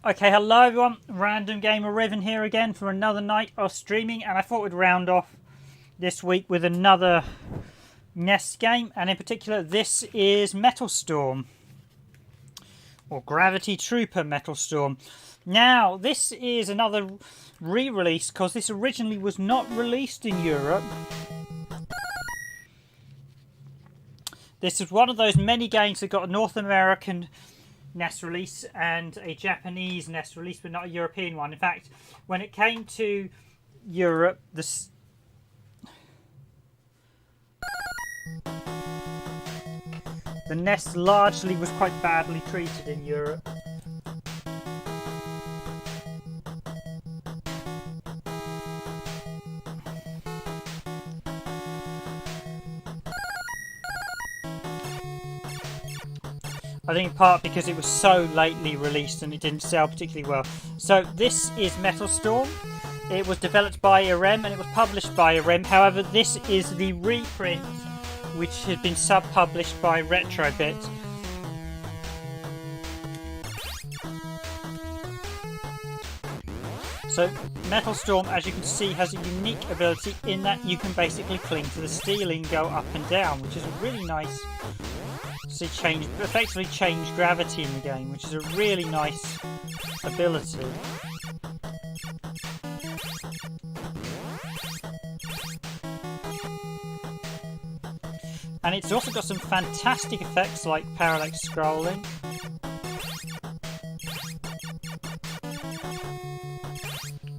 Okay, hello everyone, Random Gamer Riven here again for another night of streaming, and I thought we'd round off this week with another NES game, and in particular this is Metal Storm, or Gravity Trooper Metal Storm. Now, this is another re-release because this originally was not released in Europe. This is one of those many games that got a North American NES release and a Japanese NES release, but not a European one. In fact, when it came to Europe, the NES largely was quite badly treated in Europe. I think in part because it was so lately released and it didn't sell particularly well. So this is Metal Storm. It was developed by Irem and it was published by Irem. However, this is the reprint which had been sub-published by Retrobit. So Metal Storm, as you can see, has a unique ability in that you can basically cling to the ceiling, go up and down, which is a really nice... effectively change gravity in the game, which is a really nice ability. And it's also got some fantastic effects like parallax scrolling.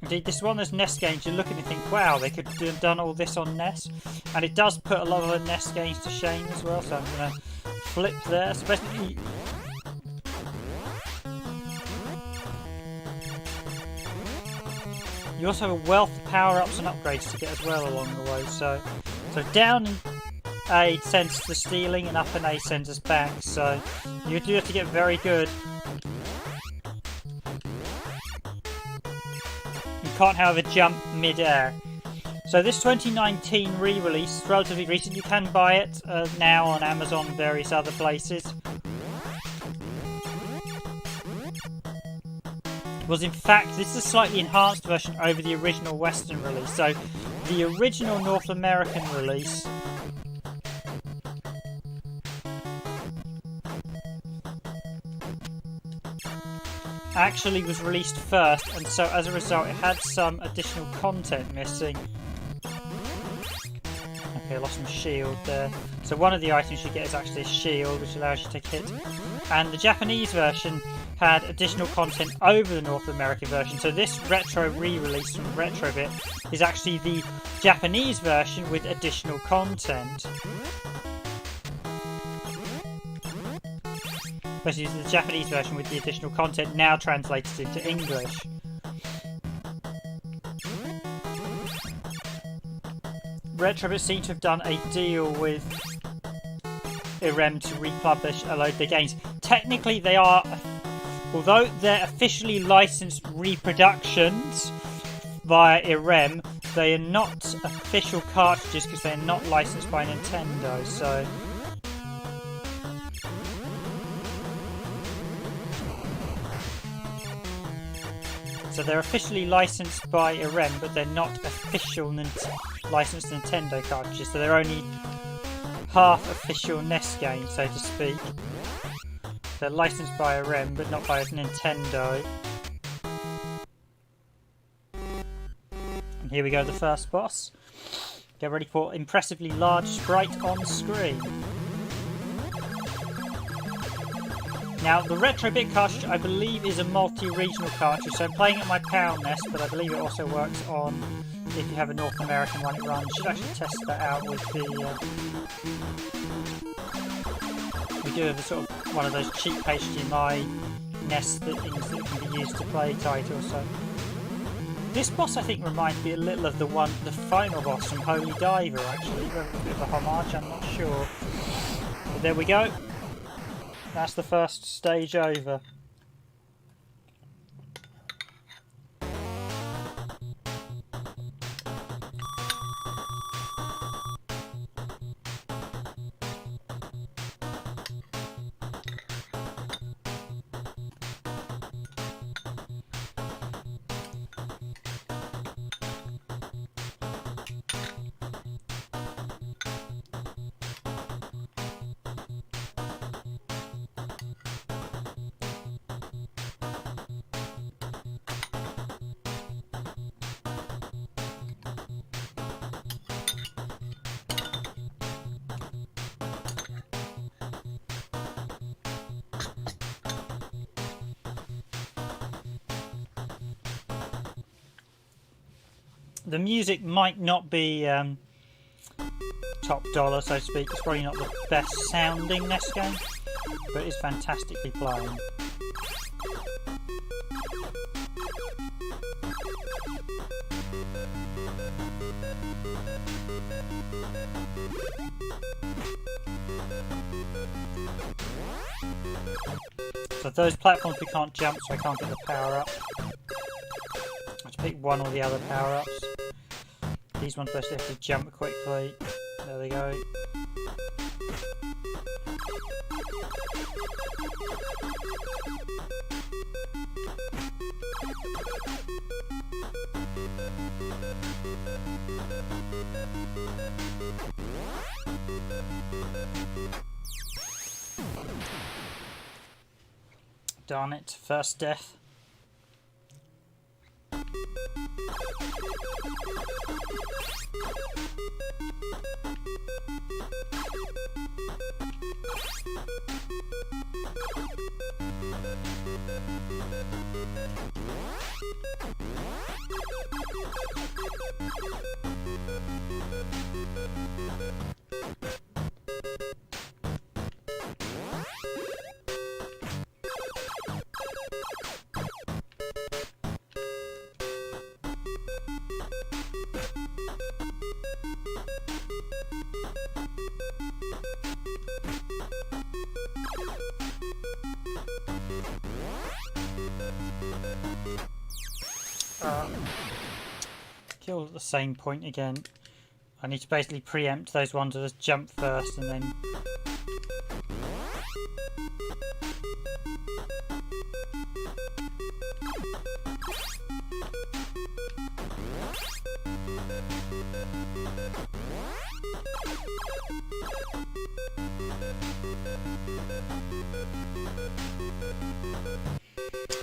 Indeed, this is one of those NES games you look at and think, wow, they could have done all this on NES. And it does put a lot of the NES games to shame as well, so I'm going to flip there, especially. You also have a wealth of power-ups and upgrades to get as well along the way. So down A sends us to the ceiling and up and A sends us back. So you do have to get very good. You can't, however, jump mid-air. So this 2019 re-release is relatively recent. You can buy it now on Amazon and various other places. Was in fact, this is a slightly enhanced version over the original Western release. So the original North American release actually was released first, and so as a result it had some additional content missing. Okay, I lost my shield there. So one of the items you get is actually a shield, which allows you to take a hit. And the Japanese version had additional content over the North American version. So this retro re-release from Retrobit is actually the Japanese version with additional content. Especially the Japanese version with the additional content now translated into English. Retrobit seem to have done a deal with Irem to republish a load of their games. Technically they are, although they're officially licensed reproductions via Irem, they are not official cartridges because they're not licensed by Nintendo, so... So they're officially licensed by Irem, but they're not official licensed Nintendo cartridges, so they're only half official NES games, so to speak. They're licensed by Irem, but not by Nintendo. And here we go, the first boss. Get ready for impressively large sprite on screen. Now, the Retrobit cartridge, I believe, is a multi-regional cartridge, so I'm playing it on my PAL NES, but I believe it also works on, if you have a North American one, it runs. You should actually test that out with the... we do have a sort of one of those cheap HDMI NES things that can be used to play titles, so... This boss, I think, reminds me a little of the final boss from Holy Diver, actually. A bit of a homage, I'm not sure. But there we go. That's the first stage over. The music might not be top dollar, so to speak. It's probably not the best sounding NES game, but it's fantastically playing. So those platforms we can't jump, so I can't get the power up. I have to pick one or the other power ups. These ones basically have to jump quickly. There they go. Darn it, first death. Kill at the same point again. I need to basically preempt those ones that just jump first and then...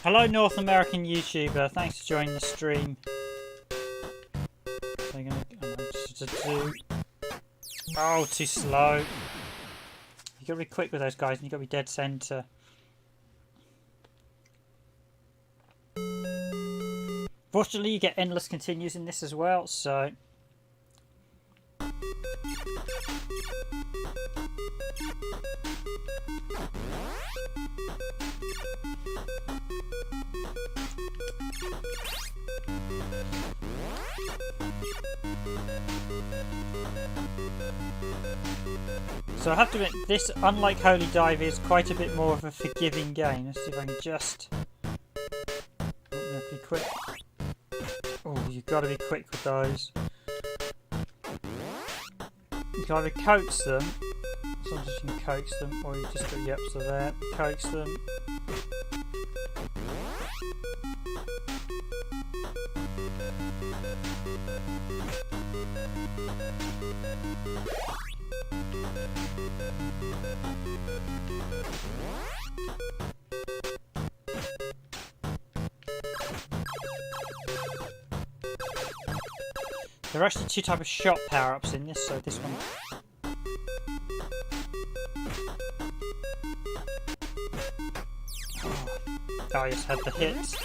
Hello North American YouTuber, thanks for joining the stream. Oh, too slow. You gotta be quick with those guys and you gotta be dead center. Fortunately you get endless continues in this as well, so... So I have to admit, this, unlike Holy Dive, is quite a bit more of a forgiving game. Let's see if I can just... Oh, you have to be quick. Oh, you've got to be quick with those. You can either coax them, sometimes you can coax them, or you just go, yep, so there, coax them. There are actually two types of shot power-ups in this, so this one... Oh, I just had the hits.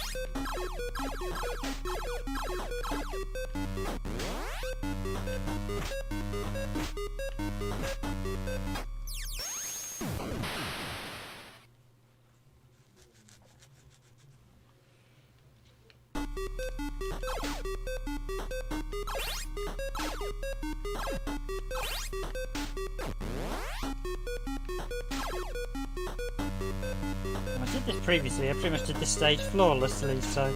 I did this previously, I pretty much did this stage flawlessly, so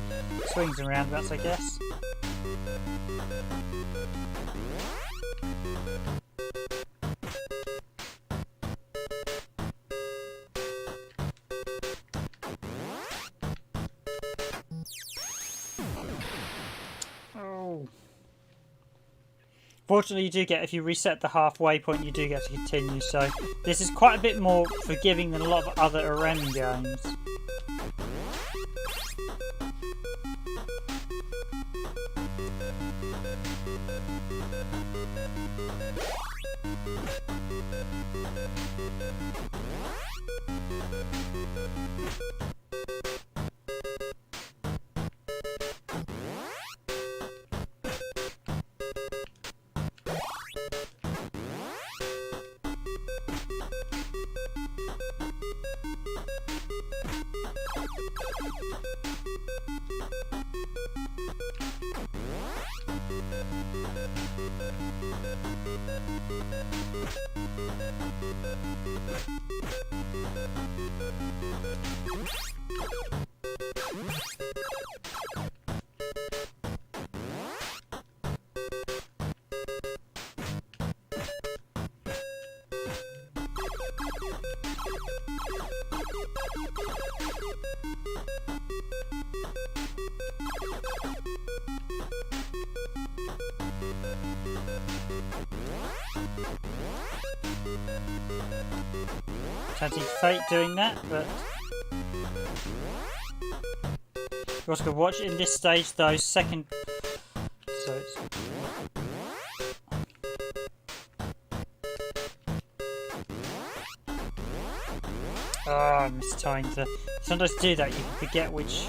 swings and roundabouts I guess. Oh. Fortunately you do get, if you reset the halfway point, you do get to continue, so this is quite a bit more forgiving than a lot of other Irem games. Fancy Fate doing that, but you also could watch in this stage those second. So it's I mistimed the. Sometimes do that. You can forget which.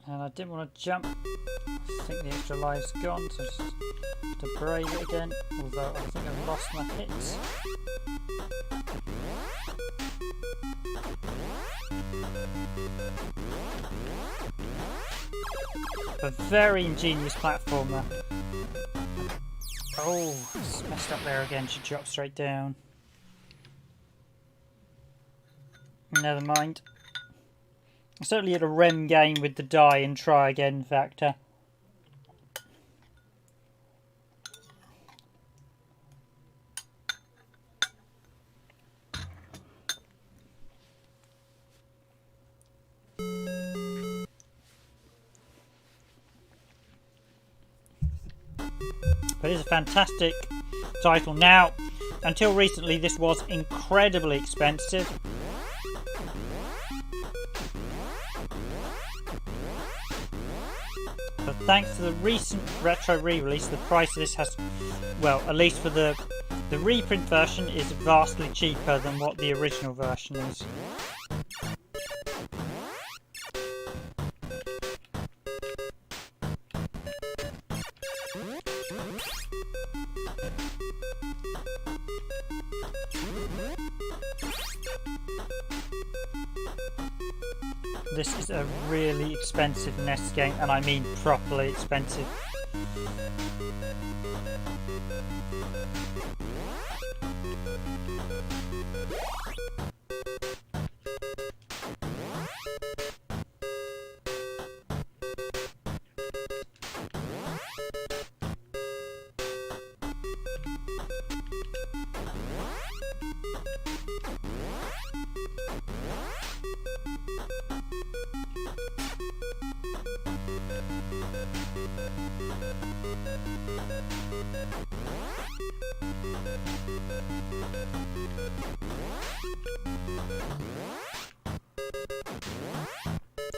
And I didn't want to jump. I think the extra live's gone, so just to brave it again. Although I think I've lost my hits. A very ingenious platformer. Oh, it's messed up there again. Should drop straight down. Never mind. Certainly at a REM game with the die and try again factor. But it's a fantastic title. Now, until recently this was incredibly expensive. But thanks to the recent retro re-release, the price of this has, well, at least for the reprint version, is vastly cheaper than what the original version is. This is a really expensive NES game, and I mean properly expensive.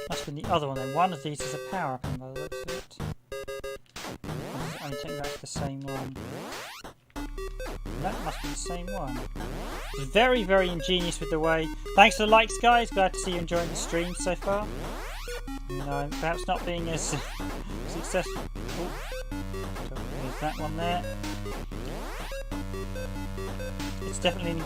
Must be the other one then. One of these is a power up by the looks of it. I'm taking back the same one. That must be the same one. It's very, very ingenious with the way. Thanks for the likes, guys. Glad to see you enjoying the stream so far. You know, perhaps not being as successful. There's that one there. It's definitely.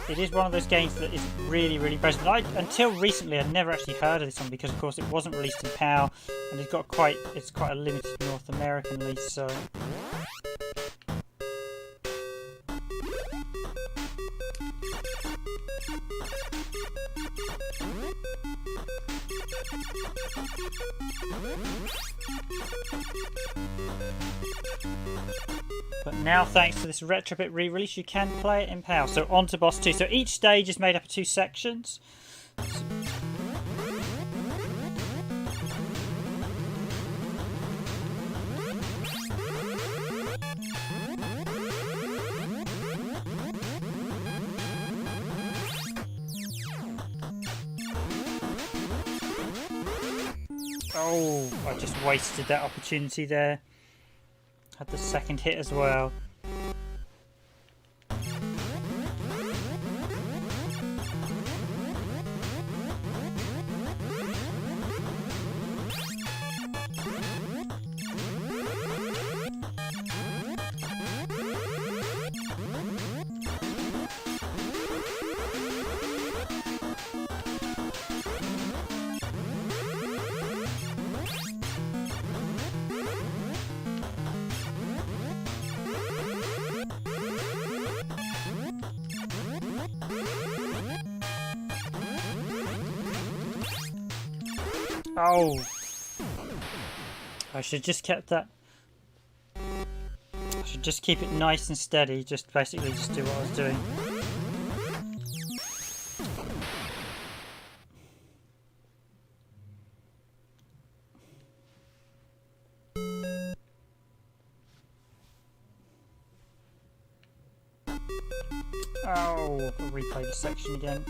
It is one of those games that is really, really impressive. Until recently, I'd never actually heard of this one because, of course, it wasn't released in PAL, and it's quite a limited North American release. So. But now, thanks to this Retrobit re-release, you can play it in PAL. So on to Boss 2. So each stage is made up of 2 sections. Oh, I just wasted that opportunity there. Had the second hit as well. Oh! I should just kept that. I should just keep it nice and steady, just basically just do what I was doing. Oh, I'll replay this section again.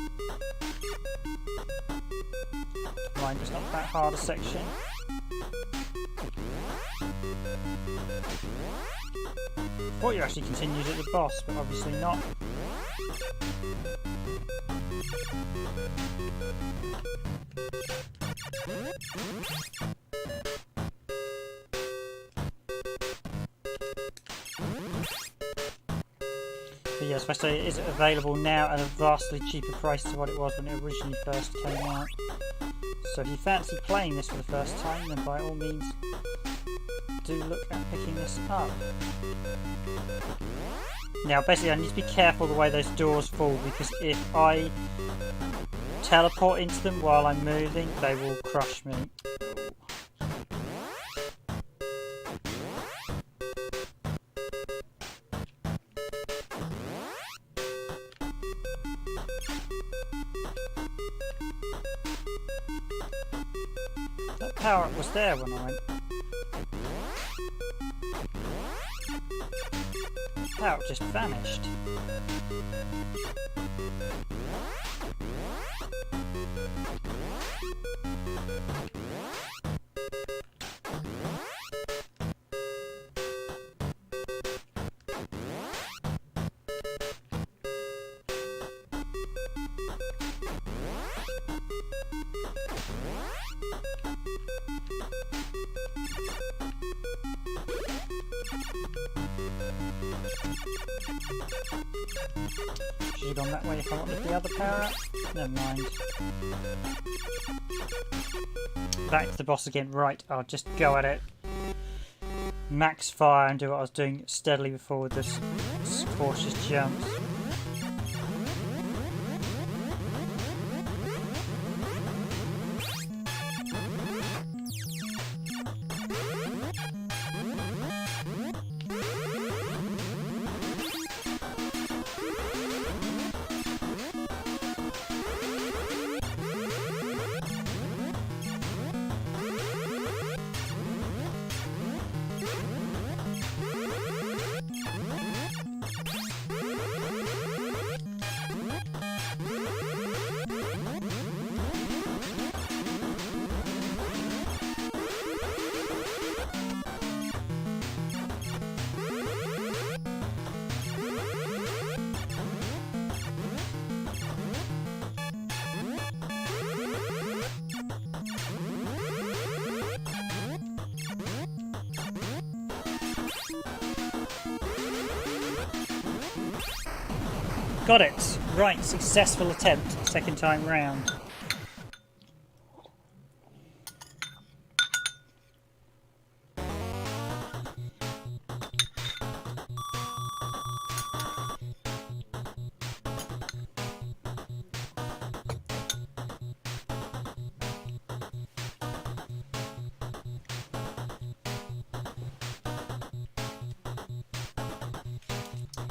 Mind, it's not that hard a section. Thought you actually continued at the boss, but obviously not. But yeah, especially it is available now at a vastly cheaper price to what it was when it originally first came out. So if you fancy playing this for the first time, then by all means do look at picking this up. Now basically I need to be careful the way those doors fall, because if I teleport into them while I'm moving, they will crush me. That power up was there when I went. Power up just vanished. Should have gone that way if I wanted the other power up. Never mind. Back to the boss again. Right, I'll just go at it. Max fire and do what I was doing steadily before with this cautious jumps. Got it! Right, successful attempt, second time round.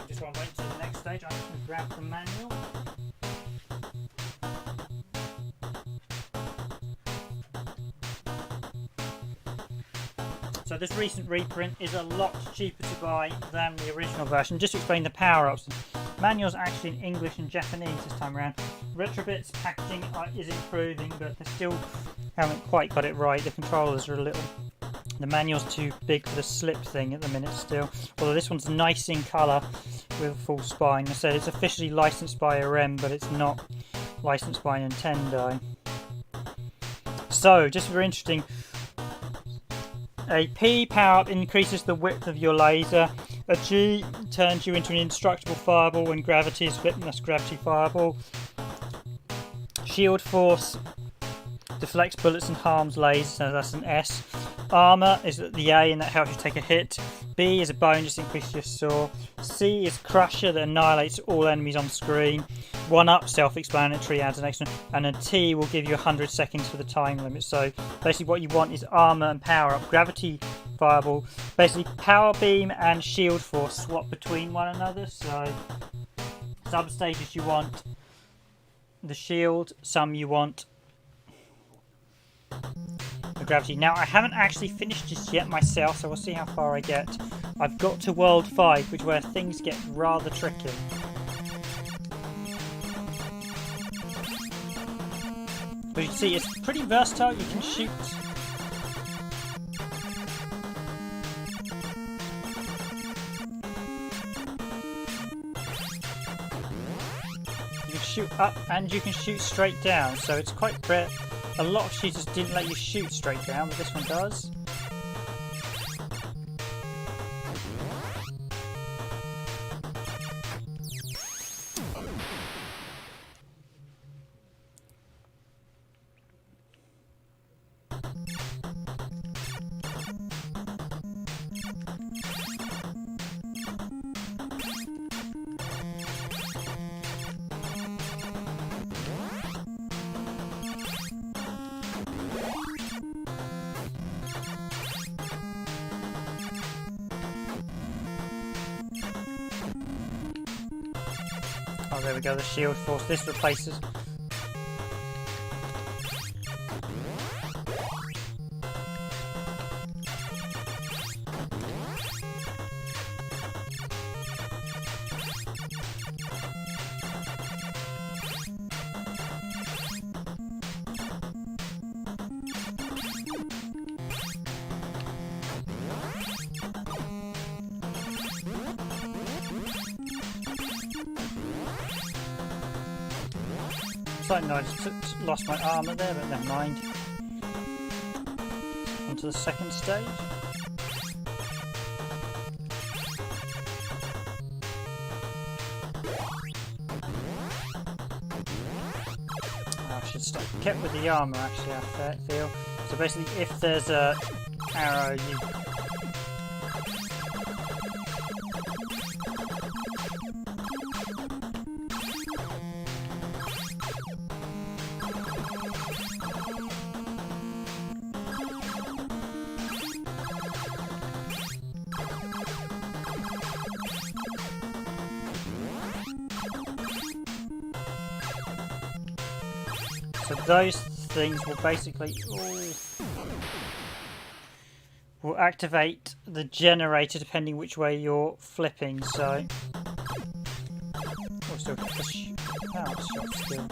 Just want to wait to the next stage. I'm just going to grab the manual. So this recent reprint is a lot cheaper to buy than the original version. Just to explain the power-ups. Manual's actually in English and Japanese this time around. Retrobit's packaging is improving, but they still haven't quite got it right. The controllers are a little... The manual's too big for the slip thing at the minute still. Although this one's nice in colour with a full spine. I said it's officially licensed by Irem, but it's not licensed by Nintendo. So, just for interesting, a P power-up increases the width of your laser. A G turns you into an indestructible fireball when gravity is flipped, and that's gravity fireball. Shield force deflects bullets and harms lasers, so that's an S. Armour is at the A, and that helps you take a hit. B is a bone, just increases your saw. C is crusher, that annihilates all enemies on screen. 1 up, self-explanatory, adds an extra, and then T will give you 100 seconds for the time limit. So basically what you want is armor and power up. Gravity, fireball, basically power beam and shield force swap between one another. So some stages you want the shield, some you want the gravity. Now I haven't actually finished this yet myself, so we'll see how far I get. I've got to World 5, which is where things get rather tricky. But you can see it's pretty versatile. You can shoot up and you can shoot straight down, so it's quite rare. A lot of shooters didn't let you shoot straight down, but this one does. Oh, there we go, the shield force. This replaces. No, I just lost my armour there, but never mind. On to the second stage. I should stop. Kept with the armour actually, I feel. So basically, if there's a arrow, you. So those things will basically will activate the generator depending which way you're flipping. So we'll still get the power shot still.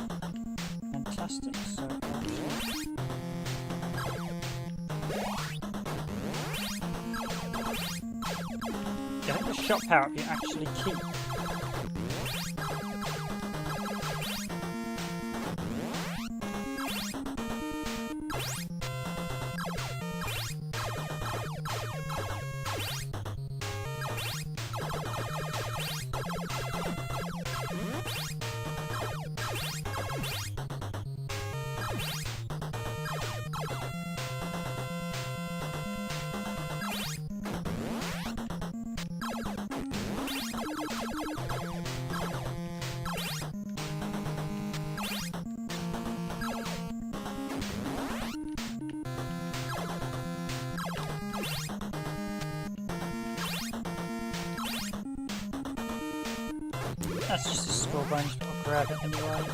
Fantastic. So I think the shot power up you actually keep. That's just a score bonus, but I'll grab it anyway.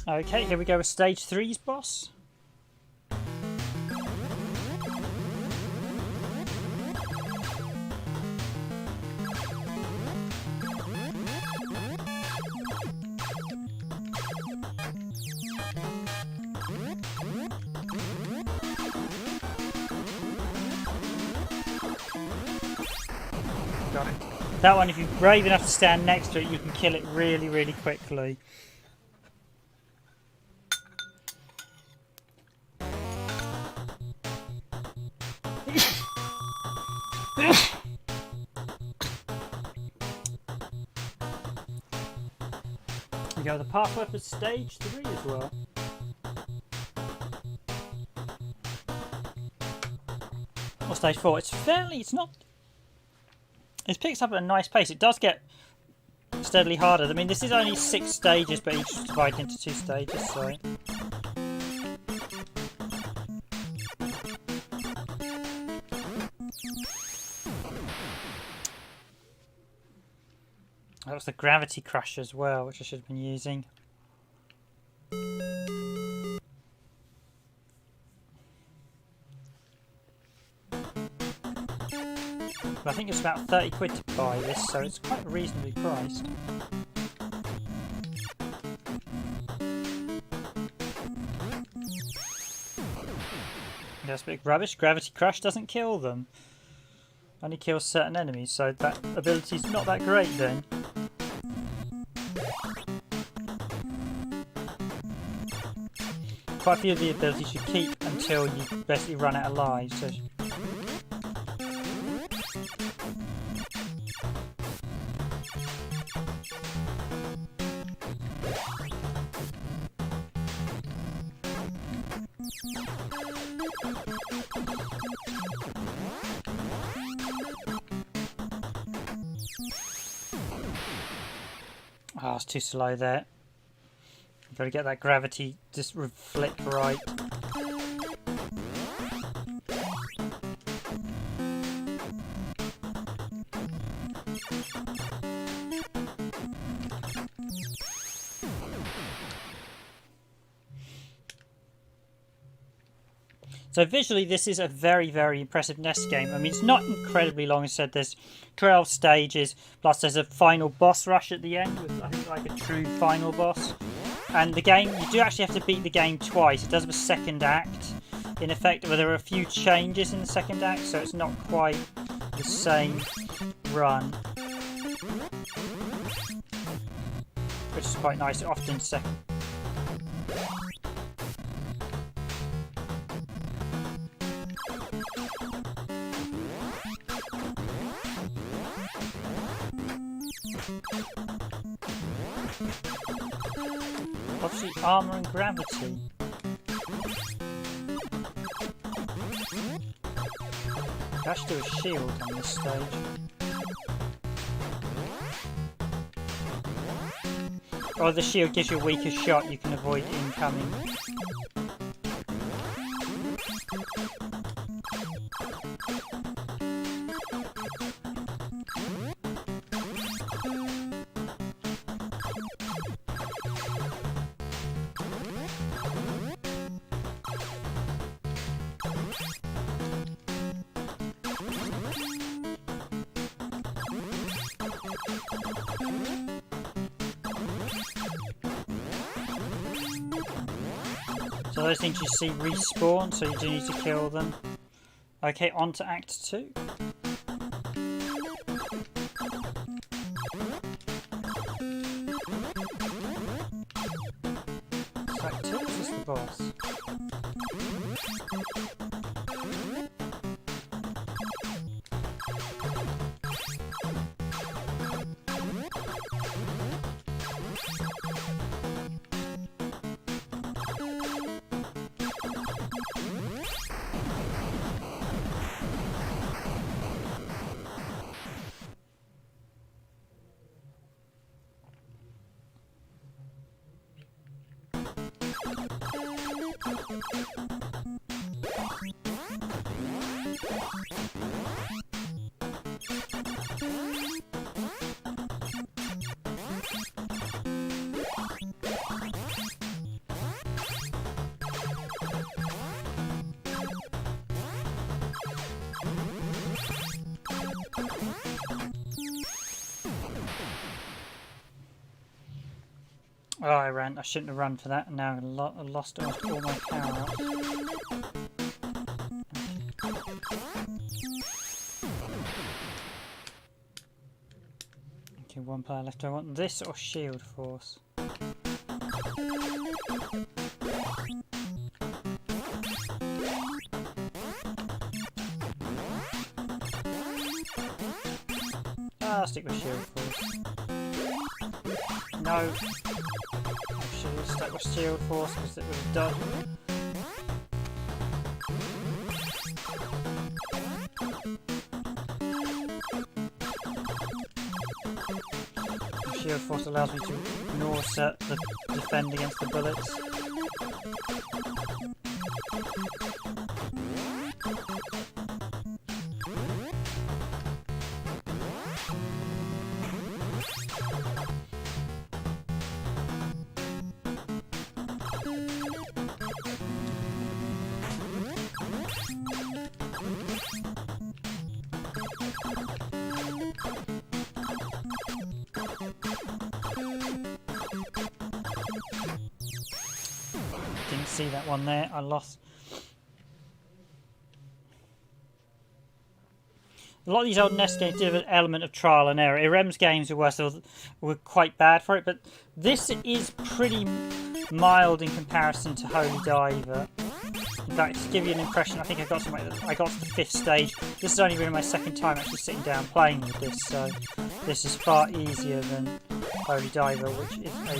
Okay, here we go with stage 3's boss. Got it. That one, if you're brave enough to stand next to it, you can kill it really, really quickly. We go the pathway for stage 3 as well. Or stage 4. It's not... It picks up at a nice pace. It does get steadily harder. I mean, this is only 6 stages, but each is divided into 2 stages, so... That was the gravity crush as well, which I should have been using. But I think it's about 30 quid to buy this, so it's quite reasonably priced. That's a bit rubbish. Gravity crush doesn't kill them. Only kills certain enemies, so that ability's not that great then. Quite a few of the abilities you keep until you basically run out of lives. So. Oh, it's too slow there. Got to get that gravity just flick right. So visually this is a very, very impressive NES game. I mean, it's not incredibly long. As I said, there's 12 stages, plus there's a final boss rush at the end, with I think like a true final boss. And the game, you do actually have to beat the game twice. It does have a second act, in effect, where there are a few changes in the second act, so it's not quite the same run. Which is quite nice, often second. Obviously, armour and gravity. I should do a shield on this stage. Or the shield gives you a weaker shot, you can avoid incoming. So those things you see respawn, so you do need to kill them. Okay, on to Act 2. So Act 2 is just the boss. Oh, I ran. I shouldn't have run for that, and now I lost almost all my power up. Okay, one player left. Do I want this or Shield Force? Let's stick with shield force. No. I should have stuck with shield force because it would have done. Shield force allows me to ignore the defend against the bullets. Didn't see that one there. I lost. A lot of these old NES games did have an element of trial and error. Irem's games were quite bad for it, but this is pretty mild in comparison to Holy Diver. In fact, to give you an impression, I think I got to the 5th stage. This has only been my 2nd time actually sitting down playing with this, so this is far easier than Holy Diver, which is a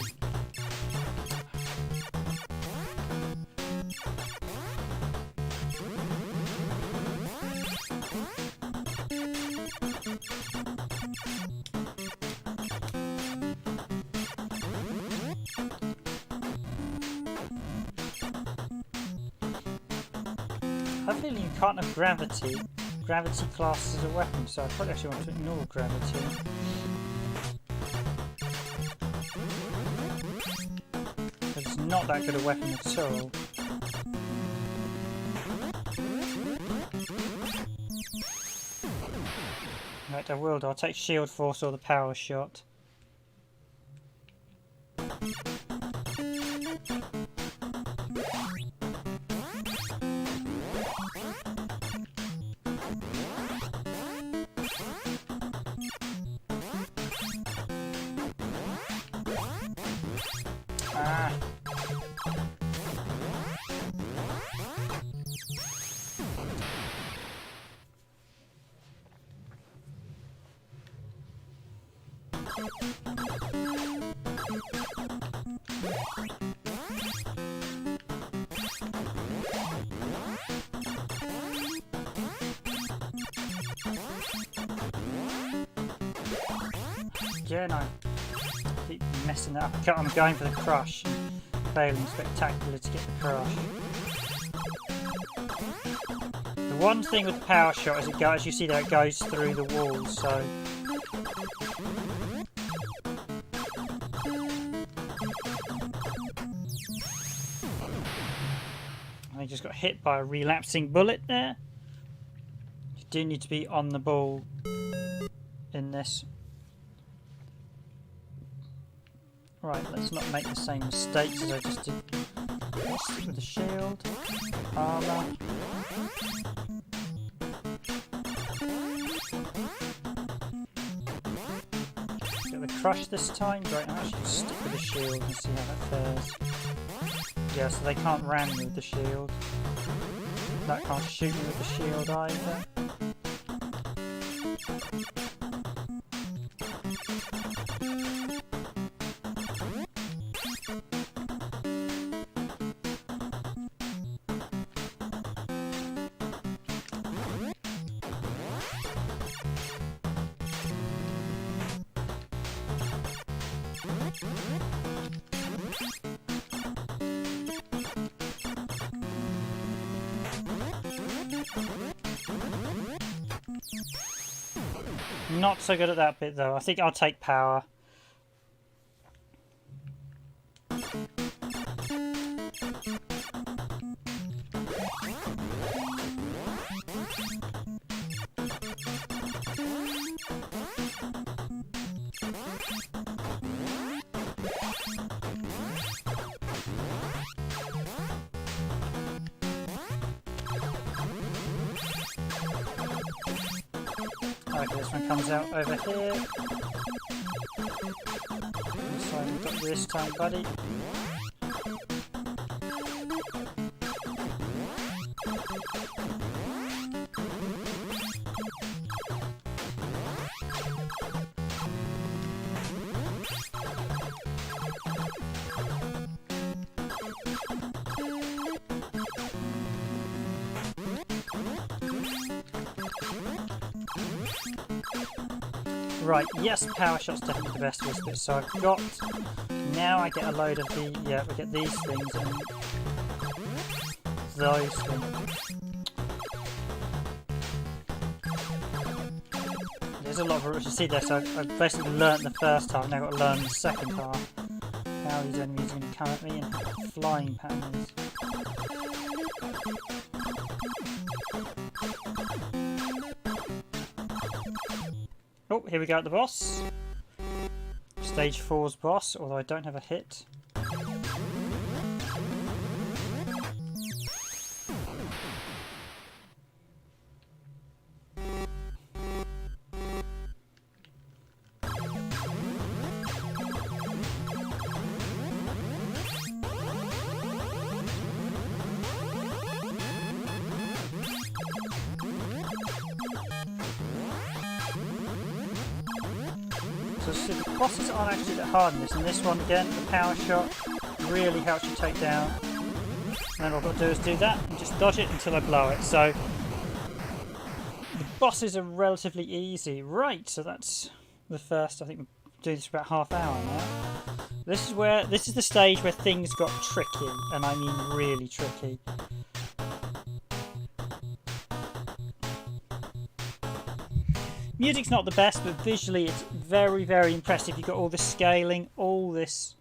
hopefully you can't have gravity. Gravity class as a weapon, so I probably actually want to ignore gravity. It's not that good a weapon at all. Right, I'll take shield force or the power shot. Ah. Again, I keep messing that up. I'm going for the crush and failing spectacularly to get the crush. The one thing with the power shot is as you see there, it goes through the walls, so I just got hit by a relapsing bullet there. You do need to be on the ball in this. Right, let's not make the same mistakes as I just did. Let's stick with the shield, armour. Get the crush this time. Great, I'll actually stick with the shield and see how that fares. Yeah, so they can't ram me with the shield. That can't shoot me with the shield either. Not so good at that bit though. I think I'll take power. Okay, this one comes out over here. So we've got this time, buddy. Right, yes, power shot's definitely the best of this bit. So I've got, now I get a load of the, yeah, we get these things and those things. There's a lot of rules to see there, so I've basically learnt the first half, now I've got to learn the second half. How these enemies are going to come at me and how the flying pattern is. Oh, here we go at the boss. Stage 4's boss, although I don't have a hit. So the bosses aren't actually that hard in this, and this one again, the power shot really helps you take down. And then all I've got to do is do that and just dodge it until I blow it. So the bosses are relatively easy. Right, so that's the first, I think we're doing this for about half hour now. This is the stage where things got tricky, and I mean really tricky. Music's not the best, but visually it's very, very impressive. You've got all this scaling, all this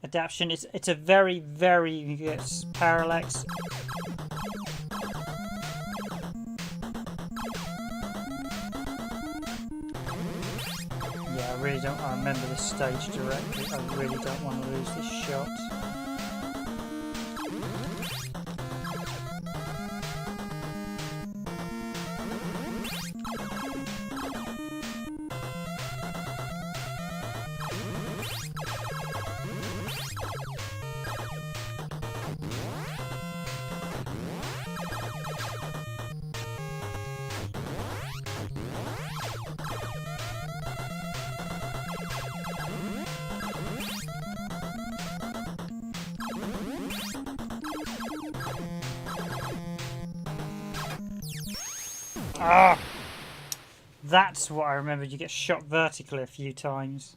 adaptation. It's a very, very, you get parallax. Yeah, I really don't. I remember this stage directly. I really don't want to lose this shot. Ah! That's what I remembered. You get shot vertically a few times.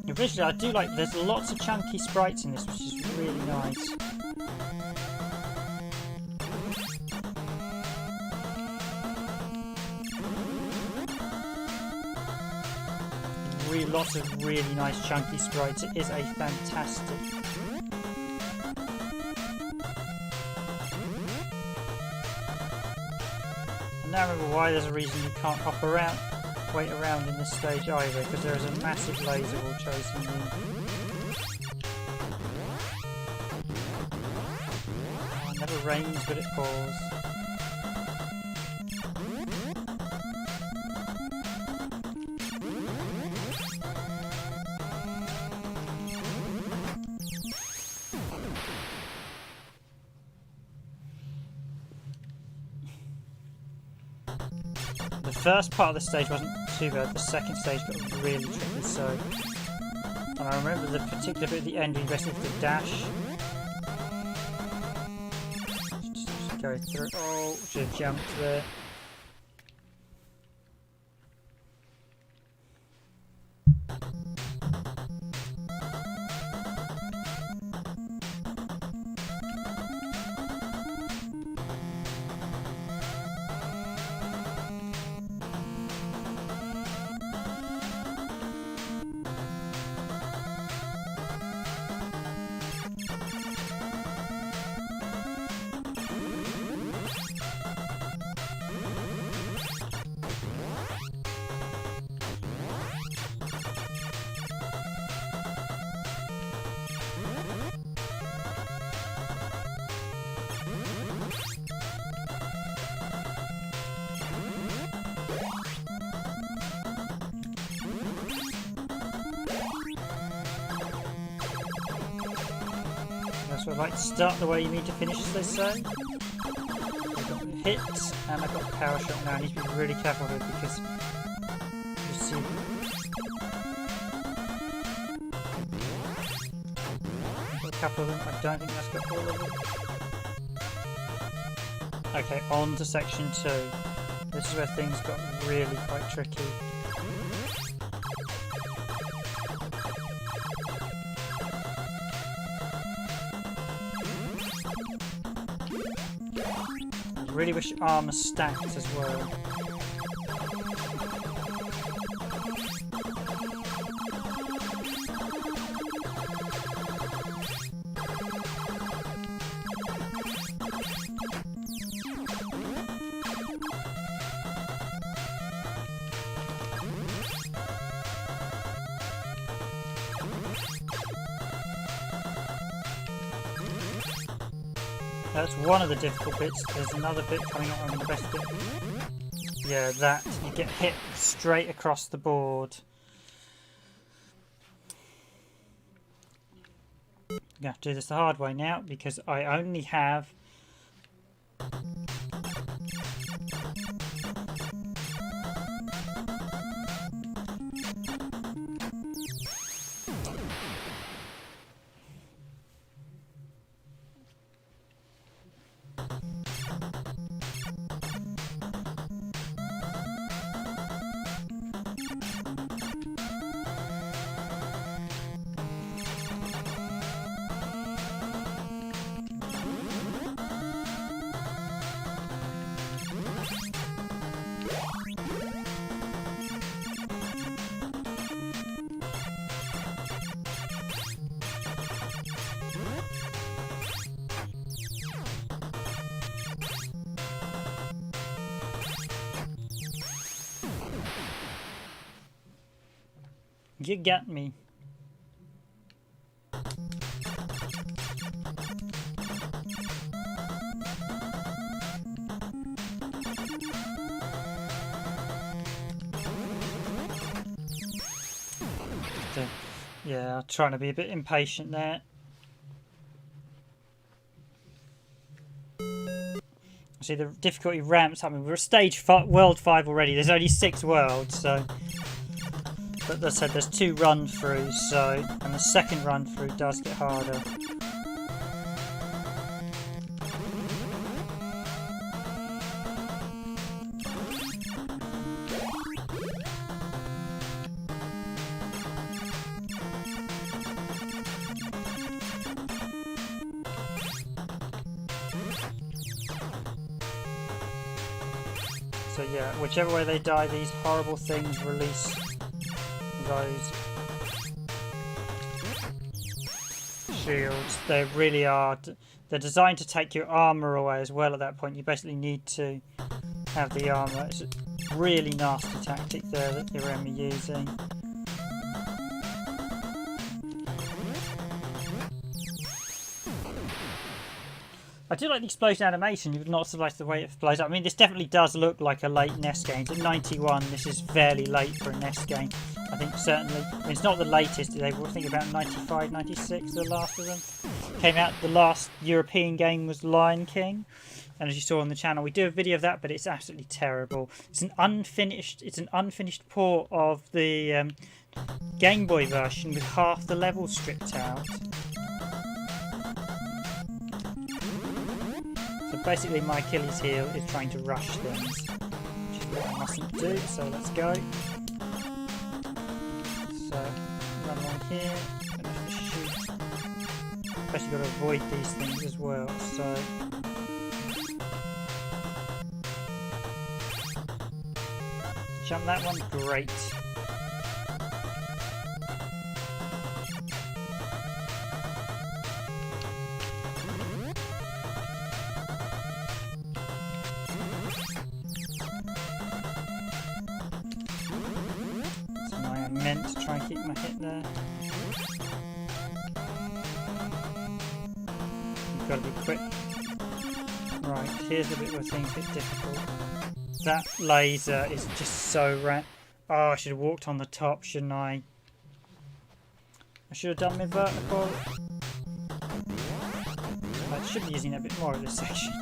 Visually, I do like. There's lots of chunky sprites in this, which is really nice. Lots of really nice chunky sprites. It is a fantastic. And now I remember why there's a reason you can't hop around, wait around in this stage either, because there is a massive laser ball chasing you. Oh, it never rains, but it pours. The first part of the stage wasn't too bad, the second stage got really tricky, so... And I remember the particular bit at the end where you basically have to dash. Just go through. Oh, should have jumped there. So I'd like to start the way you need to finish, as they say. I've got the hits, and I've got the power shot now. I need to be really careful with it because you see couple of them. I don't think that's got all of them. Okay, on to section 2. This is where things got really quite tricky. I really wish armour stacked as well. That's one of the difficult bits. There's another bit coming up on the best bit. Yeah, that. You get hit straight across the board. I'm going to have to do this the hard way now because I only have... You got me. Yeah, I'm trying to be a bit impatient there. See, the difficulty ramps up. I mean, we're at stage world 5 already. There's only 6 worlds, so... But as I said, there's 2 run-throughs, so... And the second run-through does get harder. So yeah, whichever way they die, these horrible things release those shields. They really are. They're designed to take your armour away as well at that point. You basically need to have the armour. It's a really nasty tactic there that Irem are using. I do like the explosion animation, but not so like the way it blows up. I mean, this definitely does look like a late NES game. It's at 91, this is fairly late for a NES game. I think certainly, I mean, it's not the latest. They were thinking about 95, 96, the last of them. Came out, the last European game was Lion King. And as you saw on the channel, we do a video of that, but it's absolutely terrible. It's an unfinished port of the Game Boy version with half the level stripped out. So basically my Achilles heel is trying to rush things, which is what I mustn't do, so let's go. So, run along here, and have to shoot. Especially got to avoid these things as well, so... Jump that one, great. So now I am meant to try and keep my hit there. You've got to be quick. Right, here's the bit where things get difficult. That laser is just so Oh, I should have walked on the top, shouldn't I? I should have done my vertical. I should be using a bit more of this section.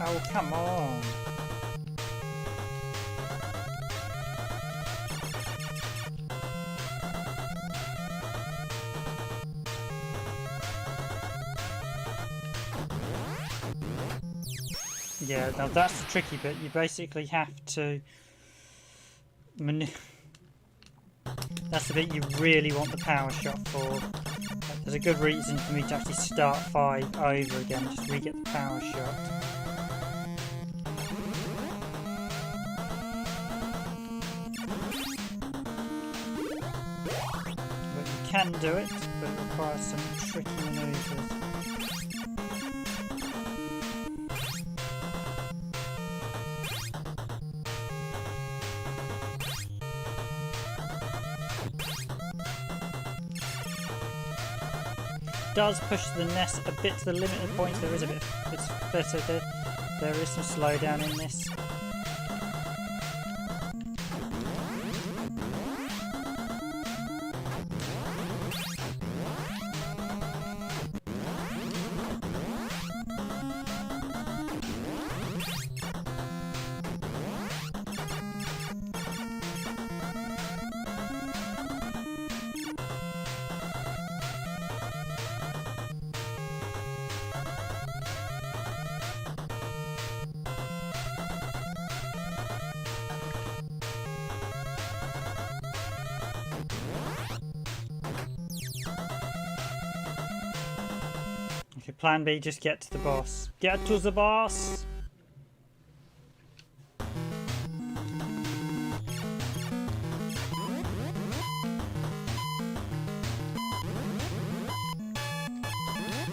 Oh, come on. Yeah, now that's the tricky bit. You basically have to that's the bit you really want the power shot for. There's a good reason for me to actually start 5 over again, just re-get the power shot. But you can do it, but it requires some tricky manoeuvres. Does push the NES a bit to the limit of points. There is a bit, it's better there. There is some slowdown in this. Okay, plan B, just get to the boss. Get to the boss!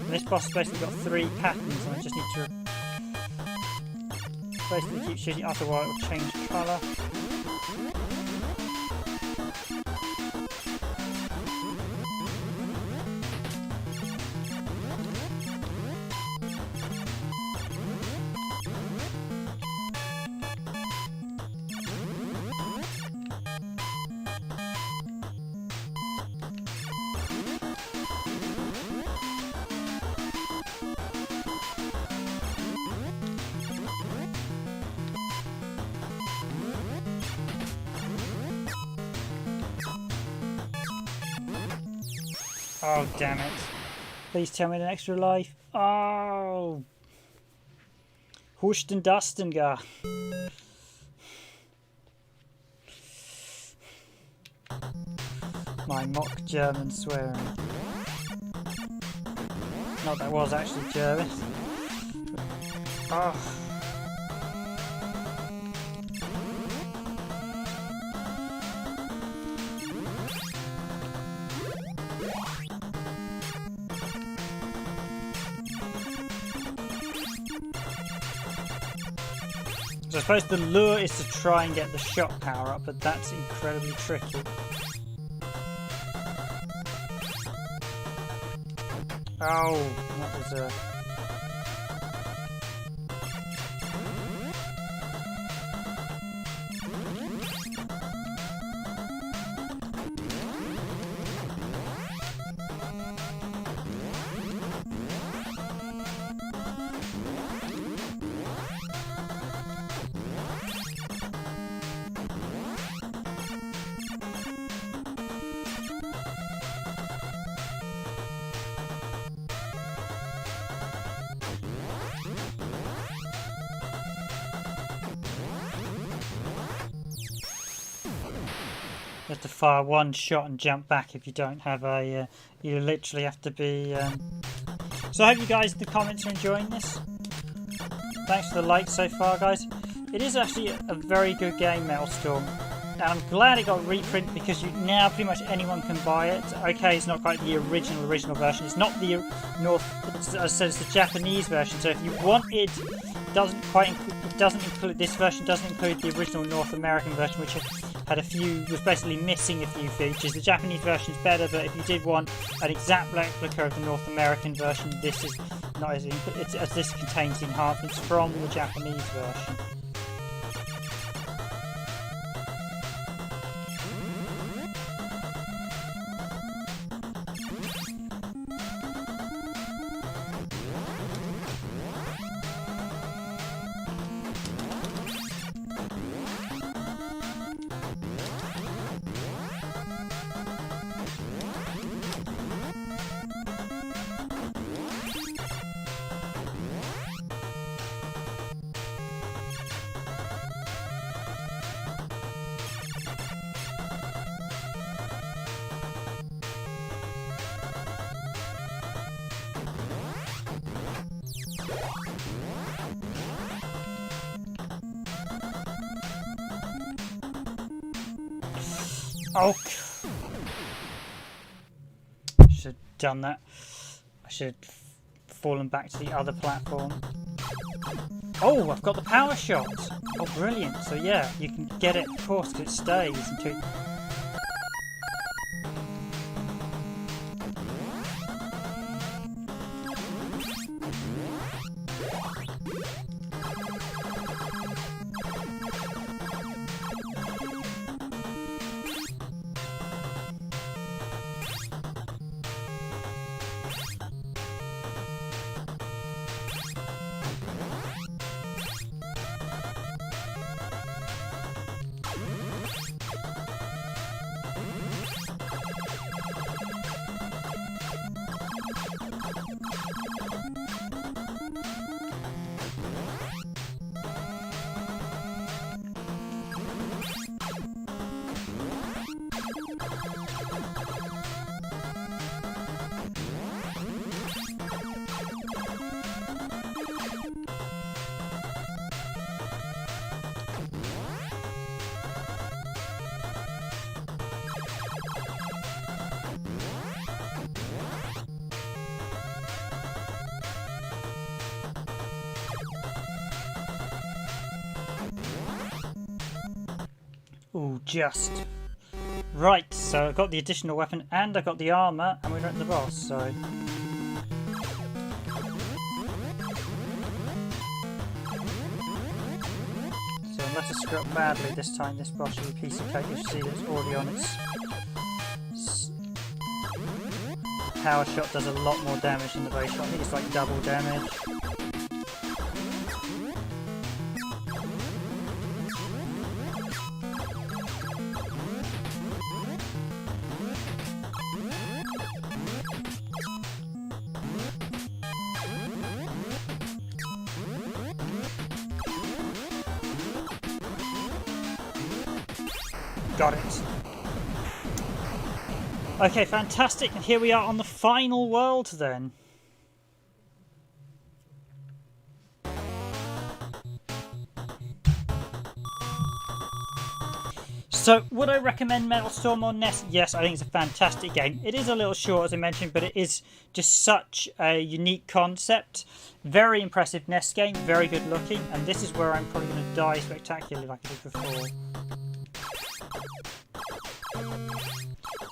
This boss has basically got 3 patterns and I just need to basically keep shooting after a while, it will change colour. Oh, damn it. Please tell me an extra life. Oh! Husten Dustengar. My mock German swearing. Not that was actually German. Oh. So I suppose the lure is to try and get the shot power up, but that's incredibly tricky. Oh, that was a... You have to fire one shot and jump back if you don't have a... you literally have to be... So I hope you guys in the comments are enjoying this. Thanks for the likes so far, guys. It is actually a very good game, Metal Storm. And I'm glad it got reprint because now pretty much anyone can buy it. Okay, it's not quite the original version. It's not the as I said, it's the Japanese version. So if you want it, this version doesn't include the original North American version, which was basically missing a few features. The Japanese version is better, but if you did want an exact replica of the North American version, this is not as this contains the enhancements from the Japanese version. Oh! Should have done that. I should have fallen back to the other platform. Oh, I've got the power shot! Oh, brilliant. So yeah, you can get it, of course, because it stays until... Ooh, just. Right, so I got the additional weapon and I got the armour and we're at the boss, so... So unless I screw up badly this time, this boss is a piece of cake. You see that it's already on its... Power shot does a lot more damage than the base shot. I think it's like double damage. Got it. Okay, fantastic. And here we are on the final world then. So, would I recommend Metal Storm on NES? Yes, I think it's a fantastic game. It is a little short, as I mentioned, but it is just such a unique concept. Very impressive NES game, very good looking, and this is where I'm probably going to die spectacularly like I did before.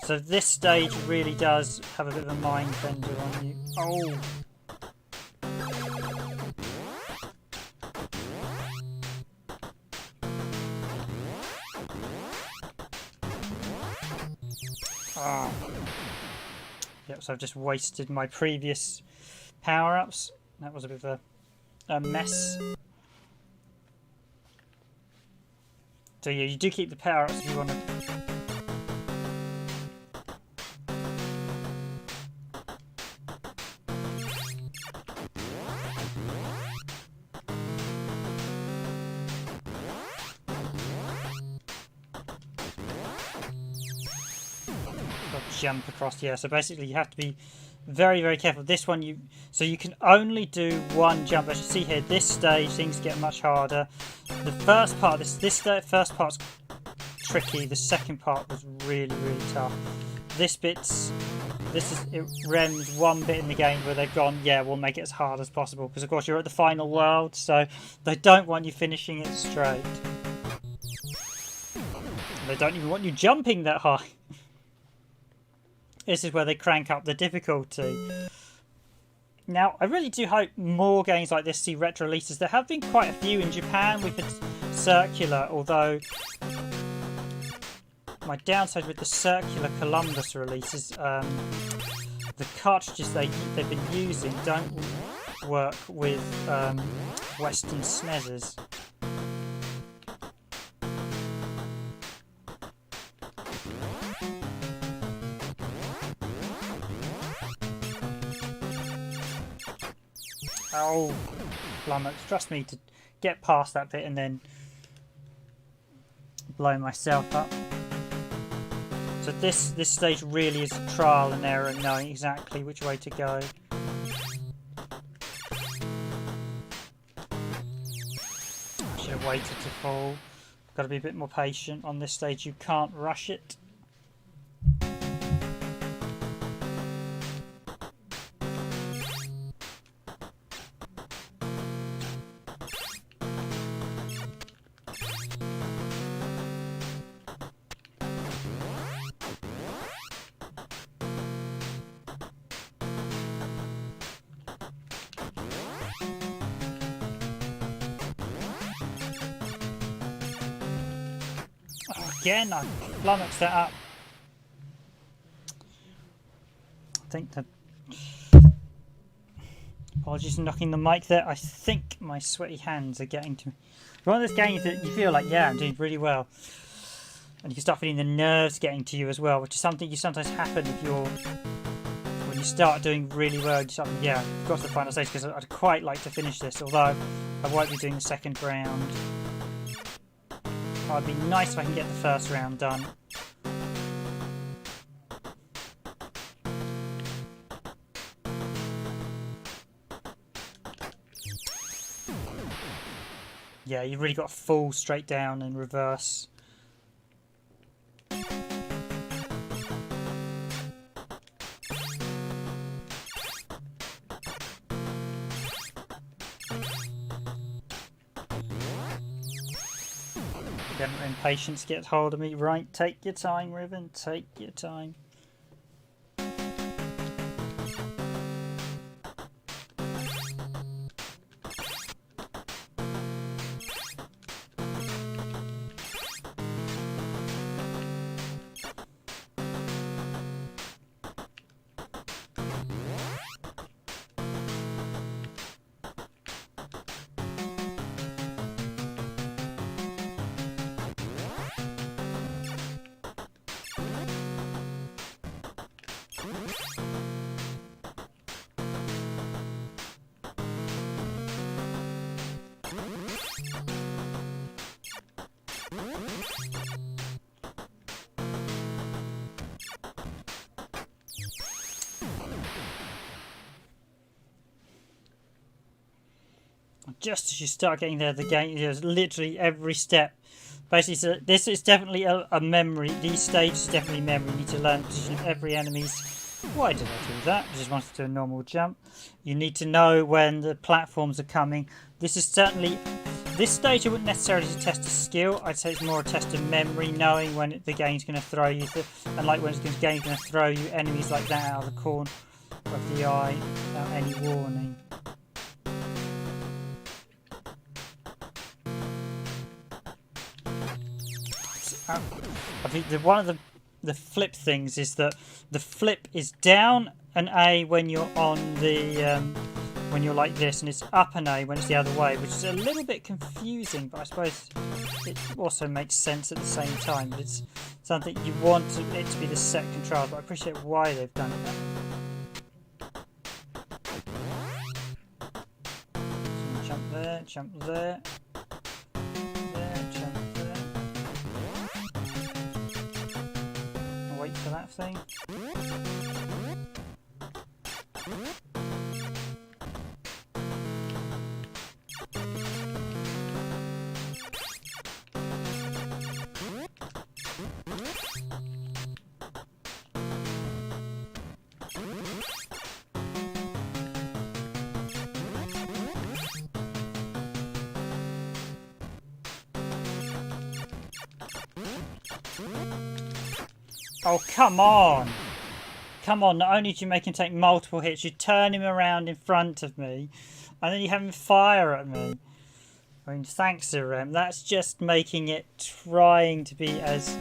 So this stage really does have a bit of a mind bender on you. Oh! Ah. Yep, so I've just wasted my previous power-ups. That was a bit of a mess. So yeah, you do keep the power-ups if you want to... jump across. Yeah, so basically you have to be very, very careful. This one, so you can only do one jump. As you see here, this stage things get much harder. The first part, this first part's tricky. The second part was really, really tough. It rems one bit in the game where they've gone, yeah, we'll make it as hard as possible, because of course you're at the final world, so they don't want you finishing it straight. They don't even want you jumping that high. This is where they crank up the difficulty. Now, I really do hope more games like this see retro releases. There have been quite a few in Japan with the circular, although my downside with the circular Columbus releases, the cartridges they've been using don't work with Western SNESes. Oh, flummox. Trust me to get past that bit and then blow myself up. So this stage really is a trial and error, knowing exactly which way to go. I should have waited to fall. Got to be a bit more patient on this stage. You can't rush it. again. I flummoxed that up. I think that... Apologies for knocking the mic there. I think my sweaty hands are getting to me. It's one of those games that you feel like, yeah, I'm doing really well. And you can start feeling the nerves getting to you as well, which is something you sometimes happen if you're... When you start doing really well, you start, yeah, I've got to the final stage because I'd quite like to finish this, although I won't be doing the second round. It'd be nice if I can get the first round done. Yeah, you've really got to fall straight down and reverse. Again, impatience gets hold of me. Right, take your time, Riven. Take your time. Just as you start getting there, the game, there's literally every step. Basically, so this is definitely a memory. These stages are definitely memory. You need to learn the position of every enemy's. Why did I do that? I just wanted to do a normal jump. You need to know when the platforms are coming. This is certainly... This stage I wouldn't necessarily test a skill. I'd say it's more a test of memory, knowing when the game's going to throw you. And like when the game's going to throw you enemies like that out of the corner of the eye without any warning. I think one of the flip things is that the flip is down an A when you're on the when you're like this, and it's up an A when it's the other way, which is a little bit confusing, but I suppose it also makes sense at the same time. But it's something you want it to be the set control, but I appreciate why they've done it that way. So jump there, jump there. Wait for that thing. Oh, come on! Come on, not only do you make him take multiple hits, you turn him around in front of me, and then you have him fire at me. I mean, thanks, Irem. That's just making it trying to be as...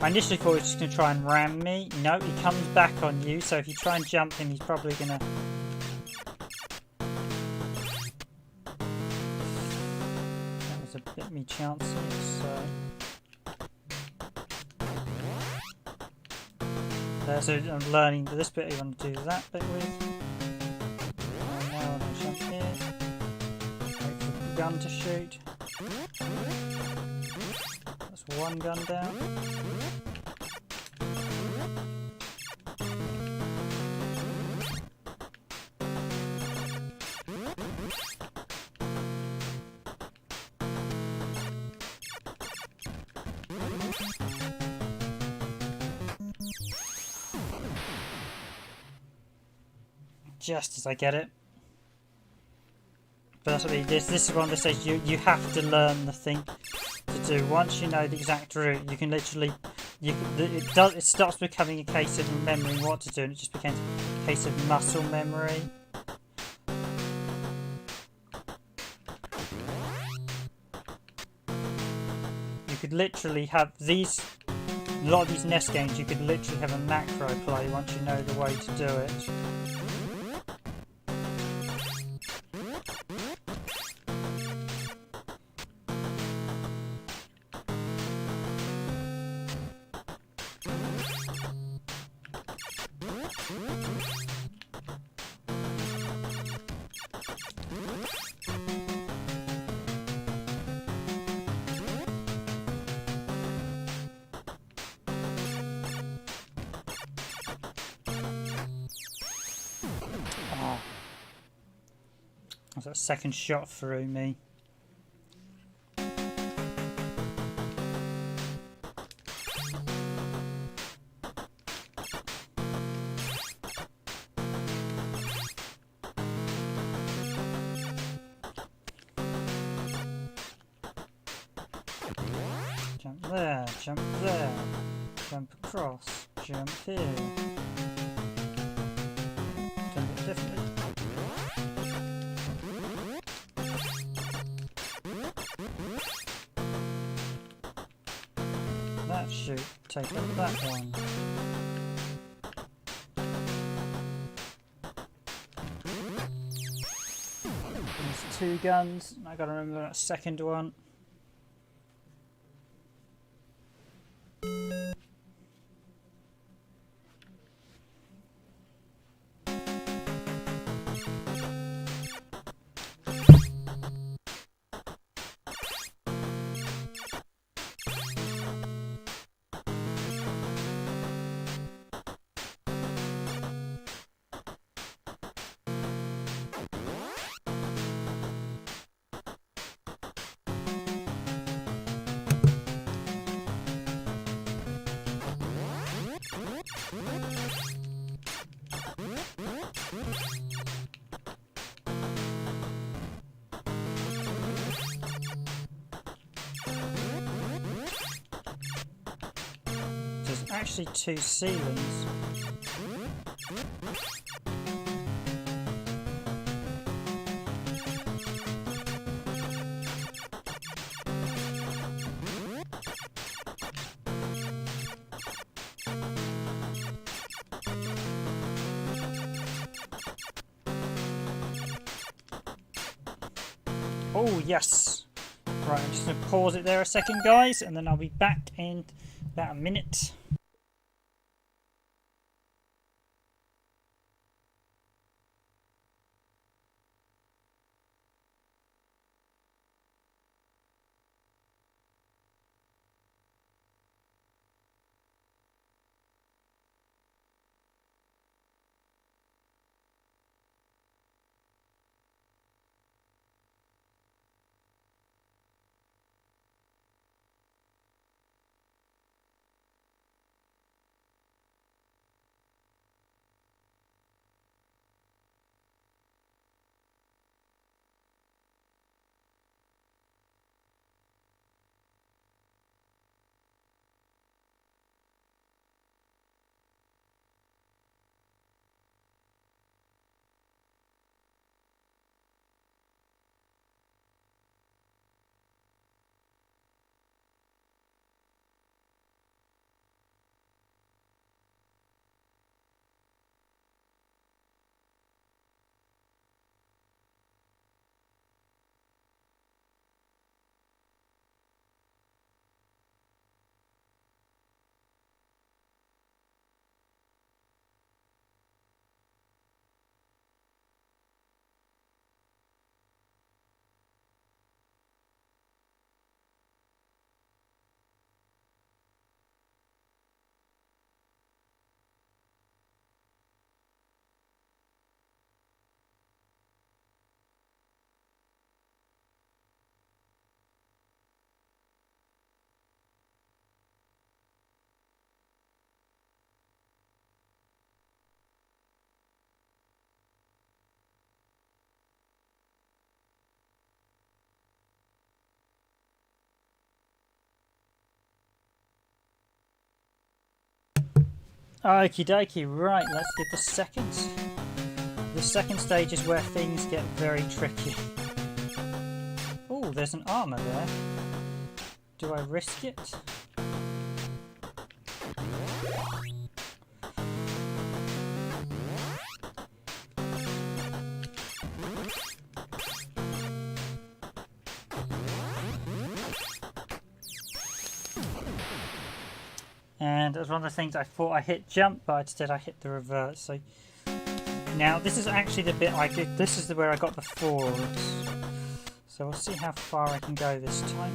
I initially thought he was just going to try and ram me. No, he comes back on you, so if you try and jump him, he's probably going to... That was a bit me chances, so... So I'm learning this bit I want to do that bit with. And now I'm going to jump here. Wait for the gun to shoot. That's one gun down. Just as I get it. But that's what I mean. This is one of the stages you have to learn the thing to do. Once you know the exact route, you can literally... It starts becoming a case of remembering what to do, and it just becomes a case of muscle memory. You could literally have these, a lot of these NES games, you could literally have a macro play once you know the way to do it. That's a second shot through me. Jump there, jump there, jump across, jump here. Jump it differently. That should take up that one. There's 2 guns. I gotta remember that second one. There's actually 2 ceilings. Oh yes! Right, I'm just going to pause it there a second, guys, and then I'll be back in about a minute. Okie dokie, right, let's get the second. The second stage is where things get very tricky. Oh, there's an armor there. Do I risk it? And it was one of the things I thought I hit jump, but instead I hit the reverse. So now this is actually the bit I did. This is where I got the forwards. So we'll see how far I can go this time.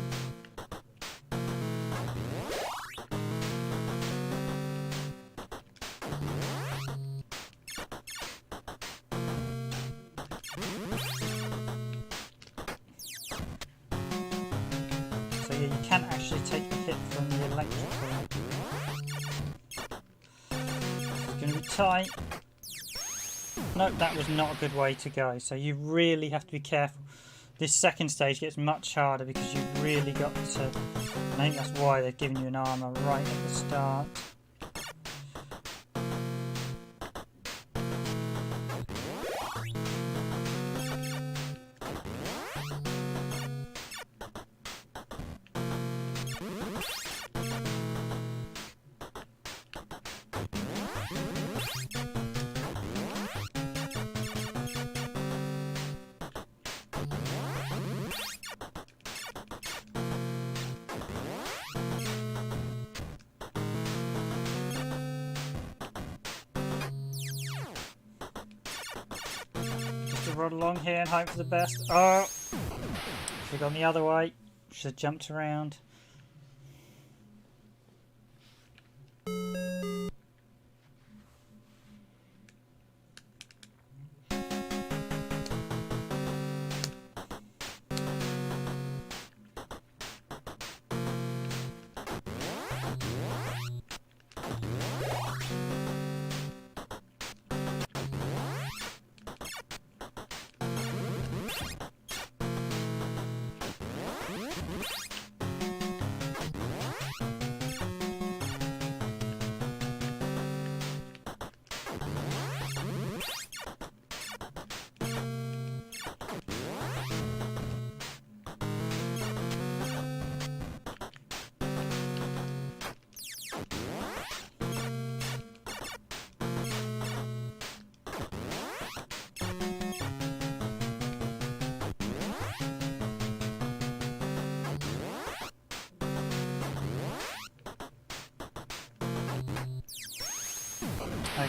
So yeah, you can actually take the hit from the electrical. It's going to be tight. Nope, that was not a good way to go. So you really have to be careful. This second stage gets much harder because you've really got to... I think that's why they've given you an armour right at the start. Run along here and hope for the best. Oh! Should have gone the other way. Should have jumped around.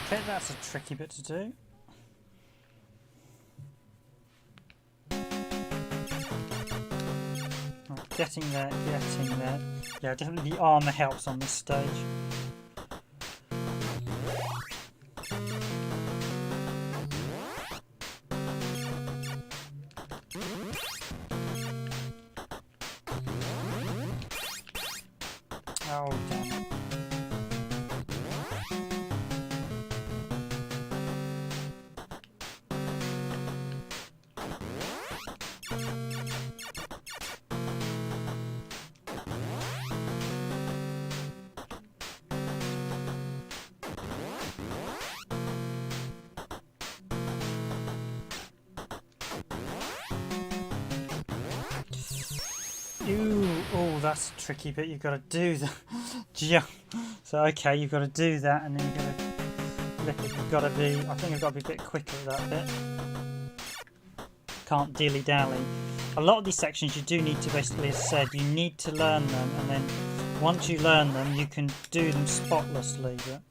Okay, that's a tricky bit to do. Right, getting there, getting there. Yeah, definitely the armour helps on this stage. Oh, damn it. Ooh, oh, that's a tricky bit. You've got to do the jump. So, okay, you've got to do that, and then you've got to flip it. You've got to be, I think I've got to be a bit quicker at that bit. Can't dilly-dally. A lot of these sections you do need to basically, as I said, you need to learn them, and then once you learn them, you can do them spotlessly. But...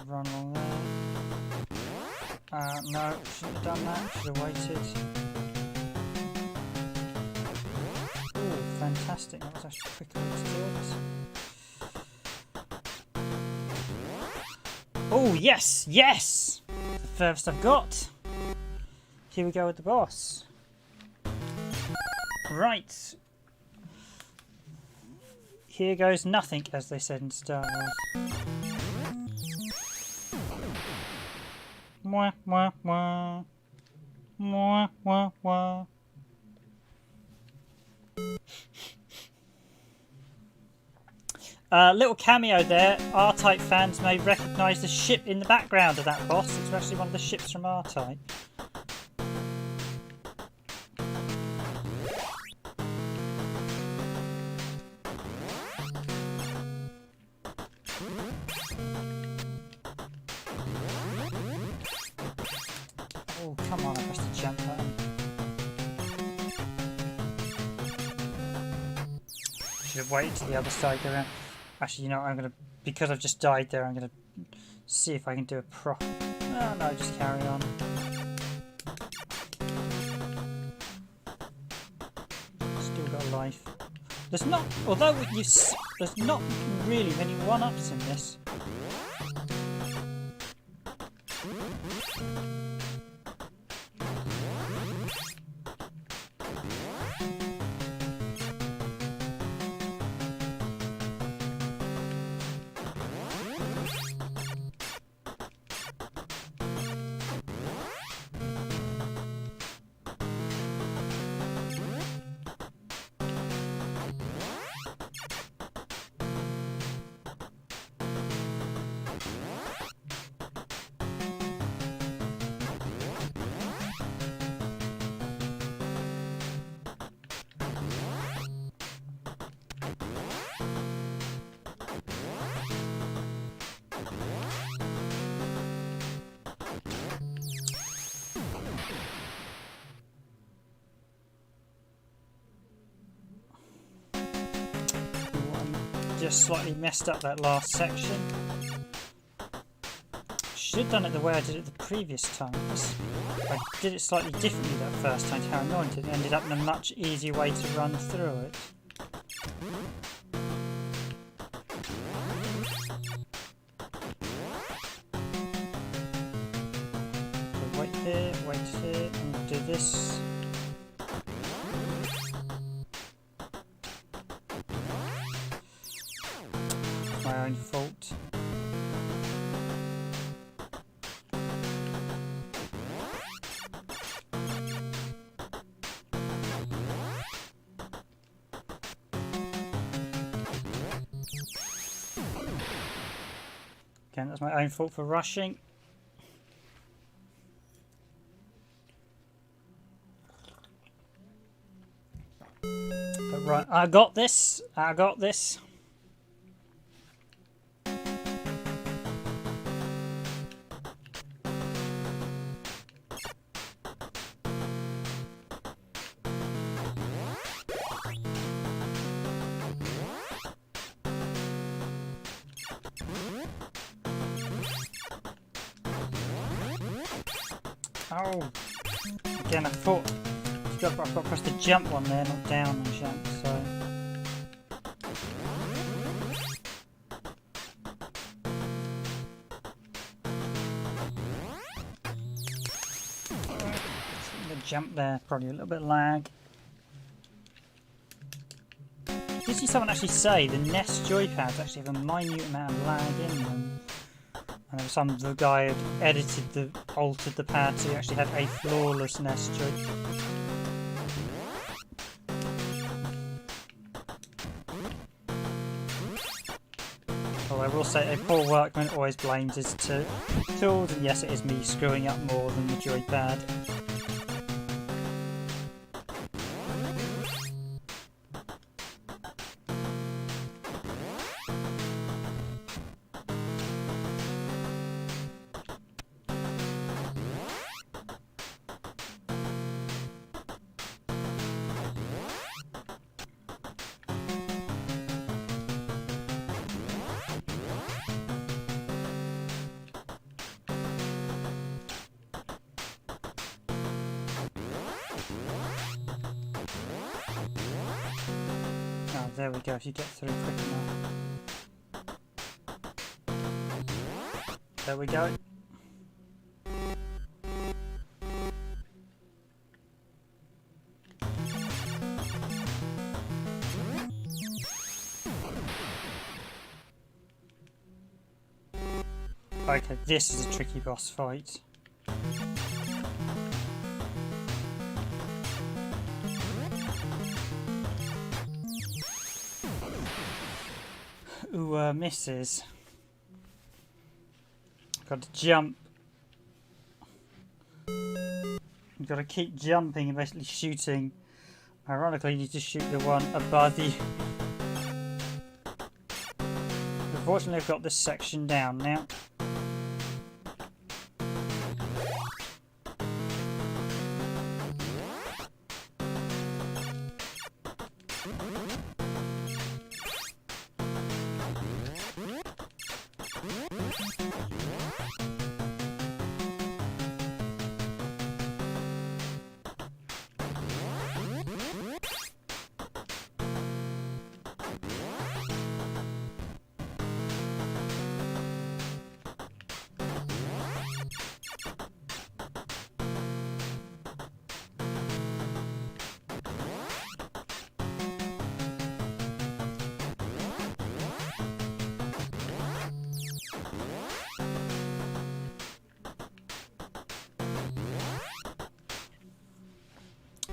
run along there. No, shouldn't have done that. Should have waited. Oh, fantastic. That was actually quicker to do it. Oh, yes! Yes! The furthest I've got. Here we go with the boss. Right. Here goes nothing, as they said in Star Wars. Wah, wah, wah. Wah, wah, wah. Little cameo there. R-Type fans may recognise the ship in the background of that boss. It's actually one of the ships from R-Type. Oh, come on, I pressed the jump button. Should have waited till the other side go around. Actually, you know, I'm gonna, because I've just died there, I'm gonna see if I can do a prop. Oh, no, just carry on. Still got a life. There's not, although there's not really many one-ups in this. Just slightly messed up that last section. Should have done it the way I did it the previous times. I did it slightly differently that first time to how I wanted it. Ended up in a much easier way to run through it. So wait here, and do this. My own fault. Again, that's my own fault for rushing. But right, I got this. I got this. Oh, again I thought I've got to press the jump one there, not down and jump, so. The jump there, probably a little bit of lag. Did you see someone actually say the NES joypads actually have a minute amount of lag in them? And the guy had altered the pad so he actually had a flawless NES joy. Well, I will say a poor workman always blames his tools, and yes, it is me screwing up more than the joypad. There we go, if you get through quick enough. There we go. Okay, this is a tricky boss fight. who misses. Got to jump. You've got to keep jumping and basically shooting. Ironically, you need to shoot the one above you. Unfortunately, I've got this section down now.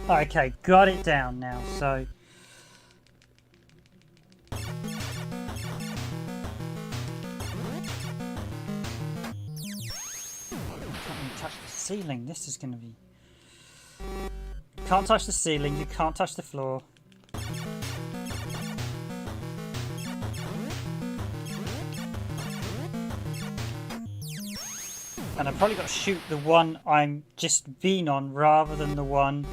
Okay, got it down now, so... Can't even touch the ceiling, this is going to be... Can't touch the ceiling, you can't touch the floor. And I've probably got to shoot the one I'm just been on rather than the one...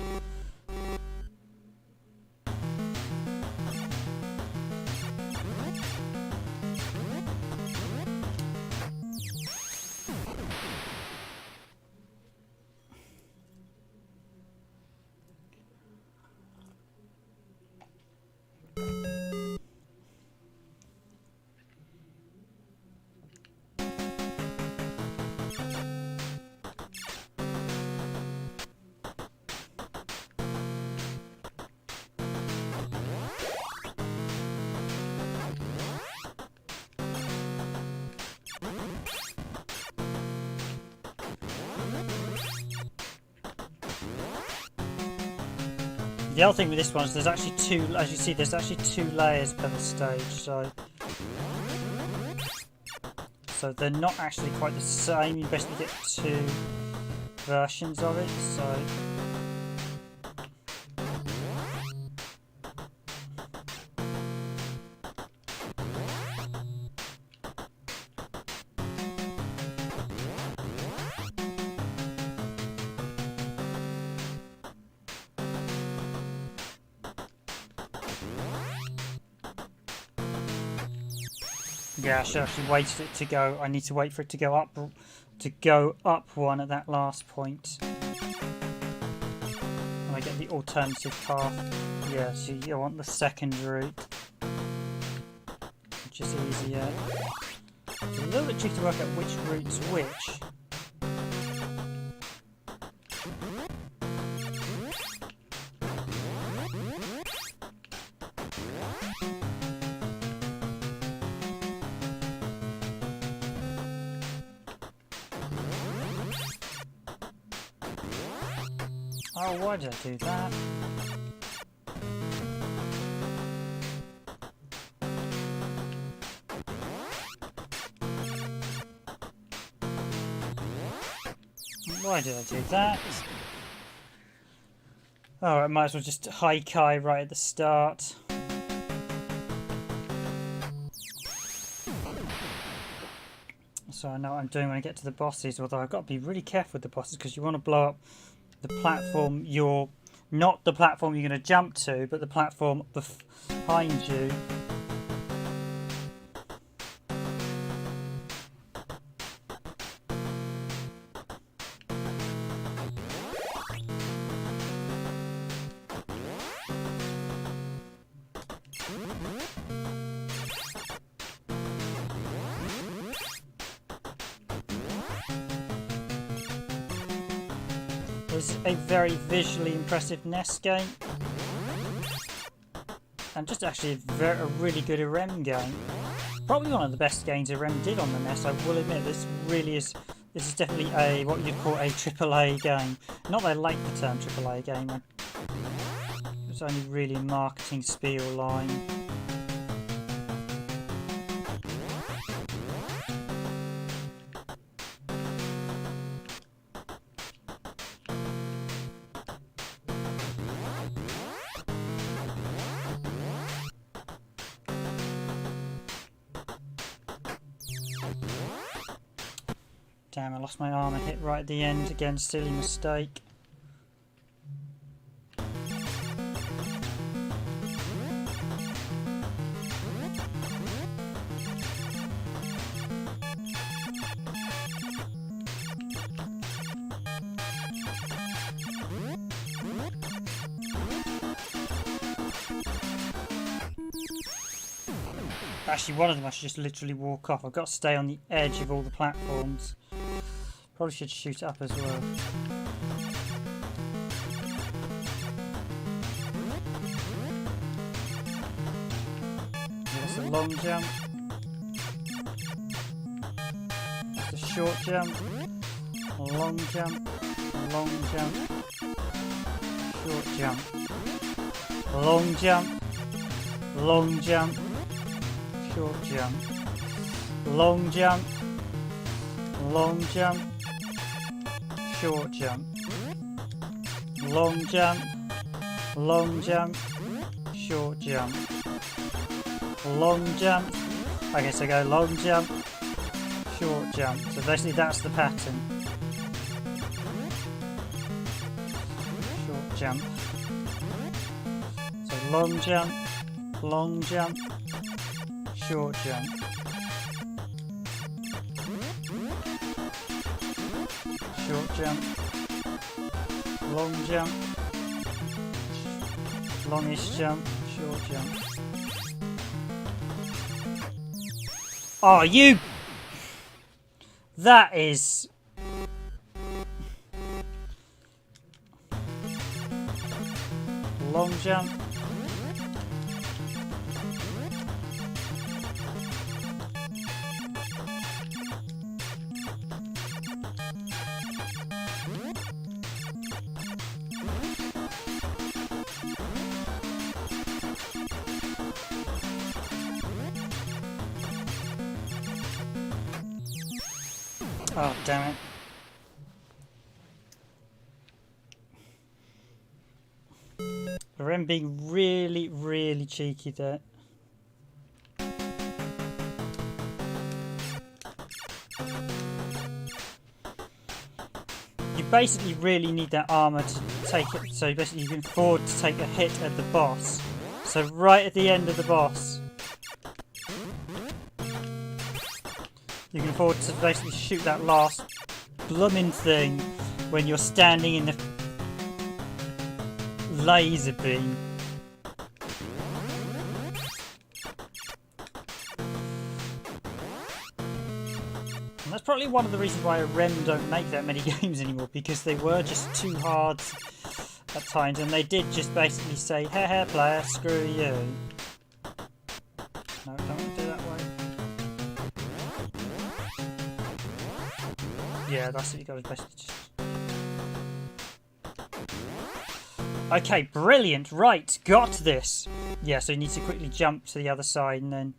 The other thing with this one is there's actually two, as you see, there's actually 2 layers per the stage, so they're not actually quite the same. You basically get 2 versions of it, so yeah, I should actually wait for it to go. I need to wait for it to go up one at that last point. And I get the alternative path. Yeah, so you want the second route, which is easier. It's a little bit tricky to work out which route's which. Oh, why did I do that? Why did I do that? Alright, might as well just high-kai right at the start. So I know what I'm doing when I get to the bosses, although I've got to be really careful with the bosses because you want to blow up the platform not the platform you're going to jump to, but the platform behind you. It's a very visually impressive NES game, and just actually a really good Irem game. Probably one of the best games Irem did on the NES. I will admit this is definitely what you'd call a AAA game. Not that I like the term AAA game. It was only really a marketing spiel line. Damn, I lost my armour hit right at the end. Again, silly mistake. Actually, one of them I should just literally walk off. I've got to stay on the edge of all the platforms. Probably should shoot it up as well. That's a long jump. That's a short jump. A long jump. A long jump. Short jump. A long jump. Long jump. Short jump, long jump, long jump, short jump, long jump, long jump, short jump, long jump. Okay, so go long jump, short jump. So basically that's the pattern. Short jump. So long jump, long jump, short jump. Short jump. Long jump. Longish jump. Short jump. Oh, you... That is... Long jump. Oh, damn it. Irem being really, really cheeky there. You basically really need that armour to take it, so basically you can afford to take a hit at the boss. So right at the end of the boss, you can afford to basically shoot that last blooming thing when you're standing in the laser beam. And that's probably one of the reasons why Irem don't make that many games anymore, because they were just too hard at times, and they did just basically say, haha player, screw you. No, don't want to do that way. Yeah, that's what you got to basically just... Okay, brilliant. Right, got this. Yeah, so you need to quickly jump to the other side and then...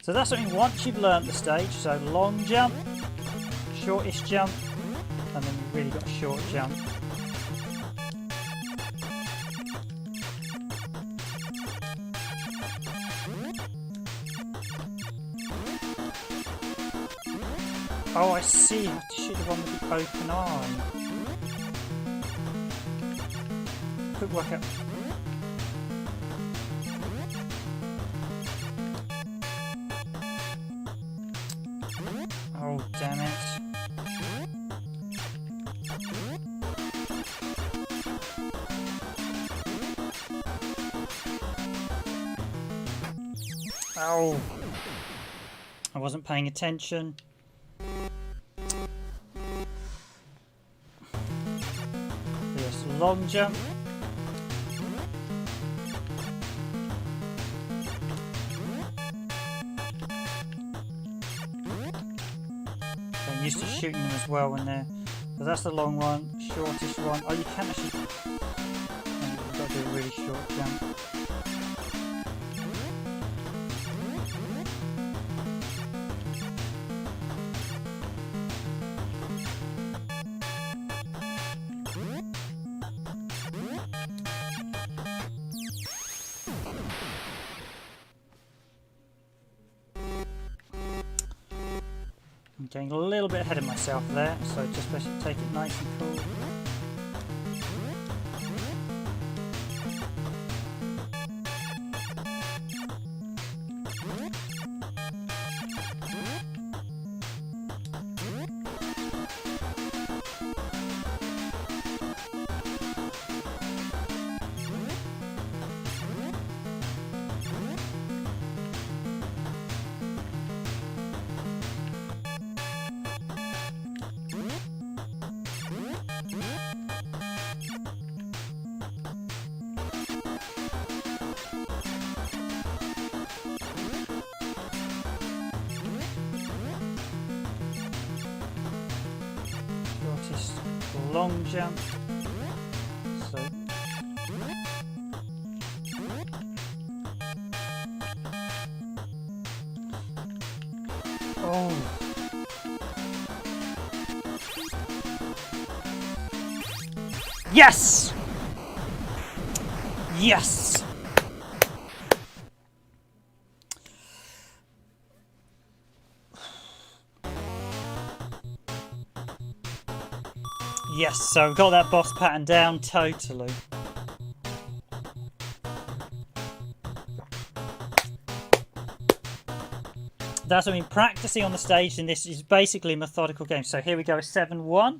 So that's something once you've learnt the stage. So long jump, shortish jump, and then you've really got a short jump. Oh, I see. I have to shoot the one with the open eye. Quick work out. Oh, damn it. Oh. I wasn't paying attention. Yes, long jump. I'm used to shooting them as well when they're... So that's the long one, shortest one. Oh, you can actually... You've got to do a really short jump. I'm getting a little bit ahead of myself there, so just basically take it nice and cool. Long jump. So oh. Yes! Yes! Yes, so we've got that boss pattern down totally. That's what I mean, practicing on the stage in this is basically a methodical game. So here we go, 7-1.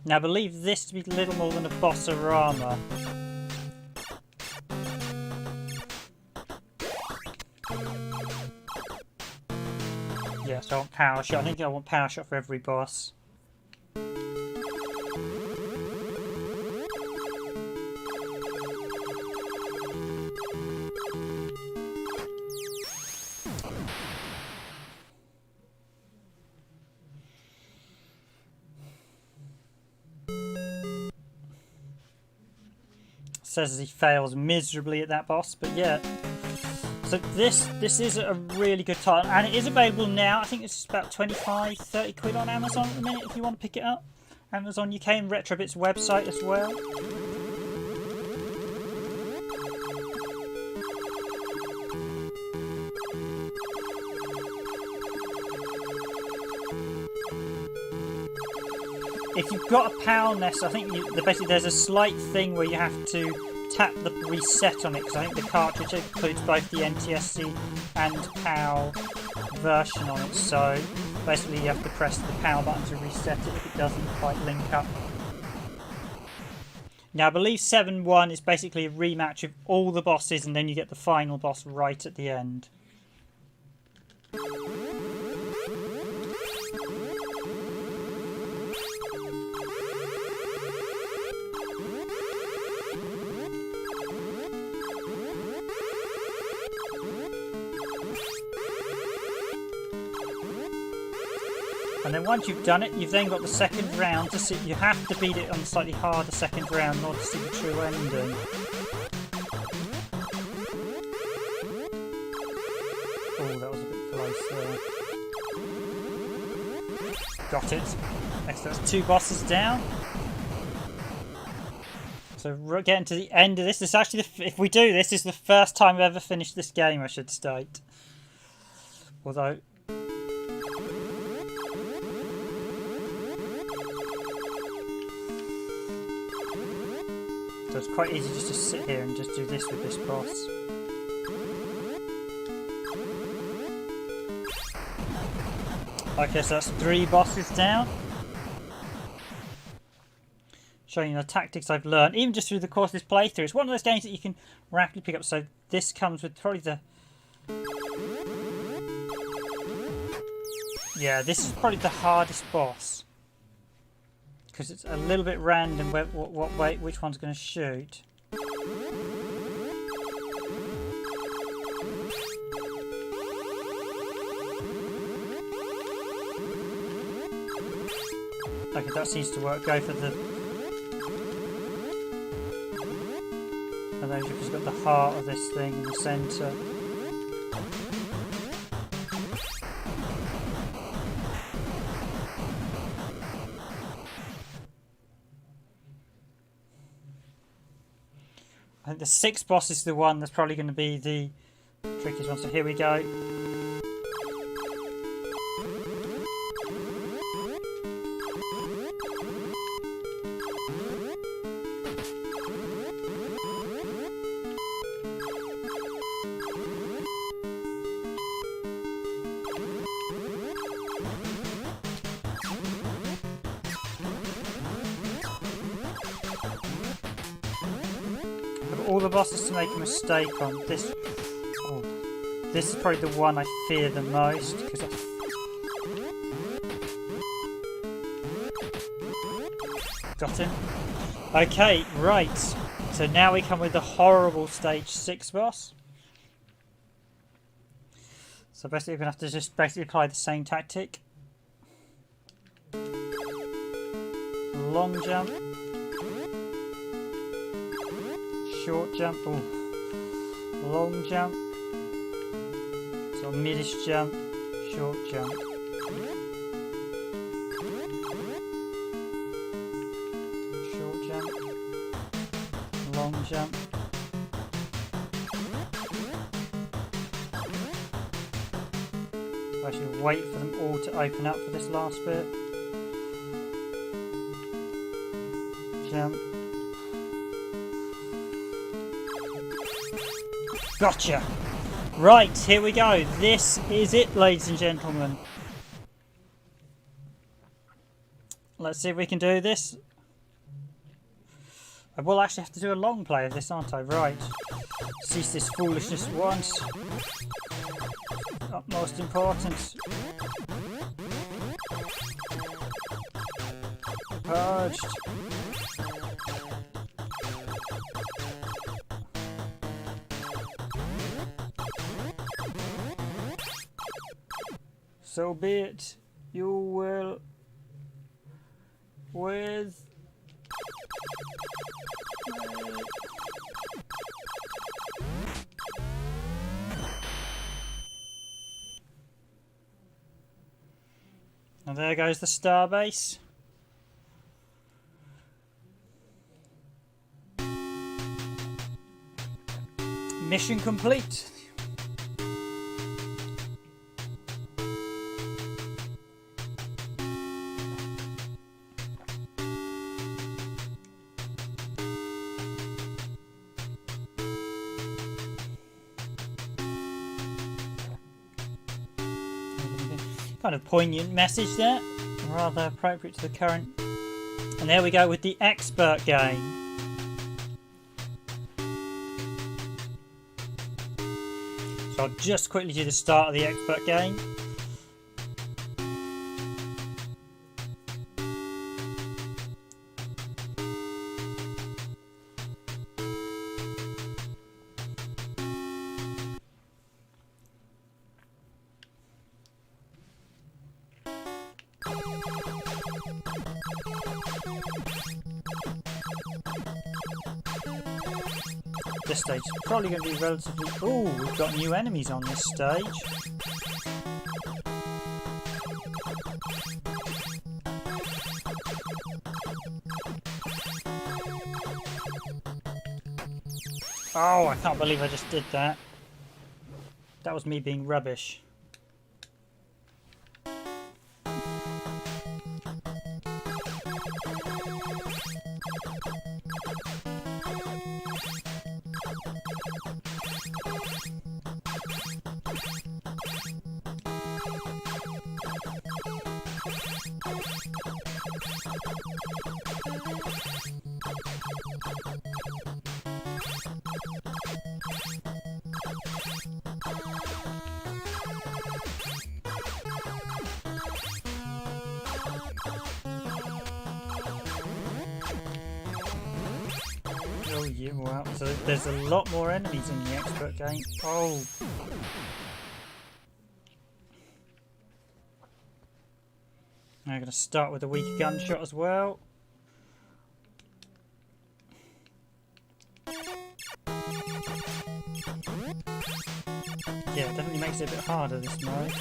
Now I believe this to be little more than a boss-orama. Yeah, so I want power shot. I think I want power shot for every boss. Says as he fails miserably at that boss, but yeah. So this is a really good title, and it is available now. I think it's about 25-30 quid on Amazon at the minute if you want to pick it up. Amazon UK and Retrobit's website as well. If you've got a PAL NES, I think basically there's a slight thing where you have to tap the reset on it, because I think the cartridge includes both the NTSC and PAL version on it, so basically you have to press the PAL button to reset it if it doesn't quite link up. Now I believe 7-1 is basically a rematch of all the bosses, and then you get the final boss right at the end. And then once you've done it, you've then got the second round to see. You have to beat it on a slightly harder second round in order to see the true ending. Oh, that was a bit close there. Got it. Next, that's 2 bosses down. So we're getting to the end of this. This is actually, if we do this, is the first time I've ever finished this game, I should state. Although. So it's quite easy just to sit here and just do this with this boss. Okay, so that's 3 bosses down. Showing you the tactics I've learned, even just through the course of this playthrough. It's one of those games that you can rapidly pick up. So this comes with probably the... Yeah, this is probably the hardest boss. Because it's a little bit random what way, which one's going to shoot. Okay, that seems to work. Go for the... And then you've just got the heart of this thing in the centre. I think the 6th boss is the one that's probably going to be the trickiest one. So here we go. of all the bosses to make a mistake on. This is probably the one I fear the most, because got him. Okay, right. So now we come with the horrible stage 6 boss. So basically we're going to have to just basically apply the same tactic. Long jump. Short jump. Ooh. Long jump. So midish jump. Short jump. Short jump. Long jump. I should wait for them all to open up for this last bit. Jump. Gotcha! Right, here we go. This is it, ladies and gentlemen. Let's see if we can do this. I will actually have to do a long play of this, aren't I? Right. Cease this foolishness at once. Utmost importance. Purged. So be it. You will with and there goes the starbase. Mission complete. Kind of poignant message there, rather appropriate to the current. And there we go with the expert game. So I'll just quickly do the start of the expert game. This stage is probably going to be relatively... Ooh, we've got new enemies on this stage. Oh, I can't believe I just did that. That was me being rubbish. Oh yeah, wow. So there's a lot more enemies in the expert game. Oh. Now I'm going to start with a weaker gunshot as well. Yeah, it definitely makes it a bit harder, this mode.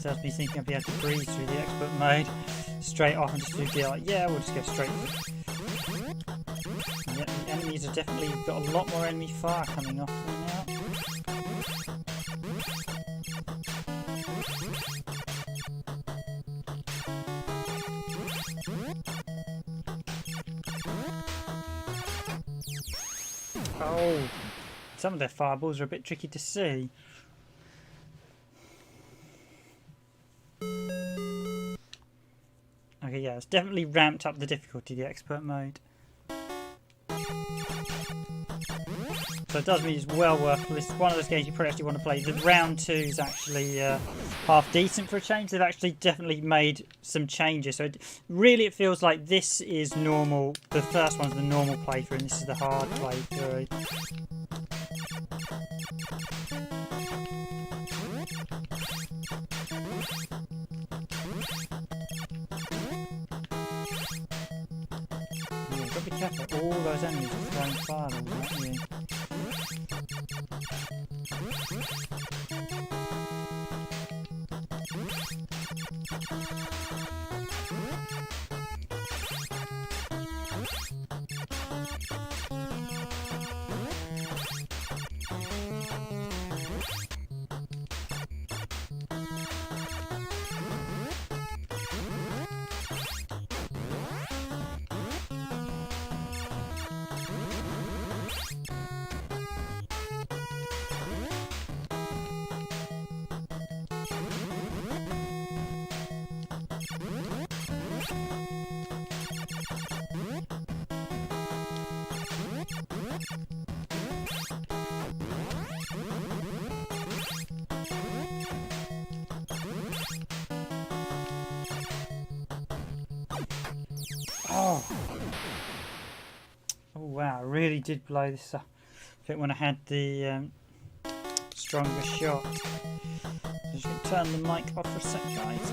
That's me thinking I'd be able to breeze through the expert mode straight off and just do the like, yeah, we'll just go straight through. definitely got a lot more enemy fire coming off me now. Oh, some of their fireballs are a bit tricky to see. Okay, yeah, it's definitely ramped up the difficulty, the expert mode. So it does mean it's well worth it. It's one of those games you probably actually want to play. The round 2 is actually half decent for a change. They've actually definitely made some changes. So really it feels like this is normal. The first one's the normal playthrough and this is the hard playthrough. Yeah, you've got to be careful. All those enemies are throwing fireballs at you. Oh wow, I really did blow this up. I think when I had the stronger shot. I'm just going to turn the mic off for a sec, guys.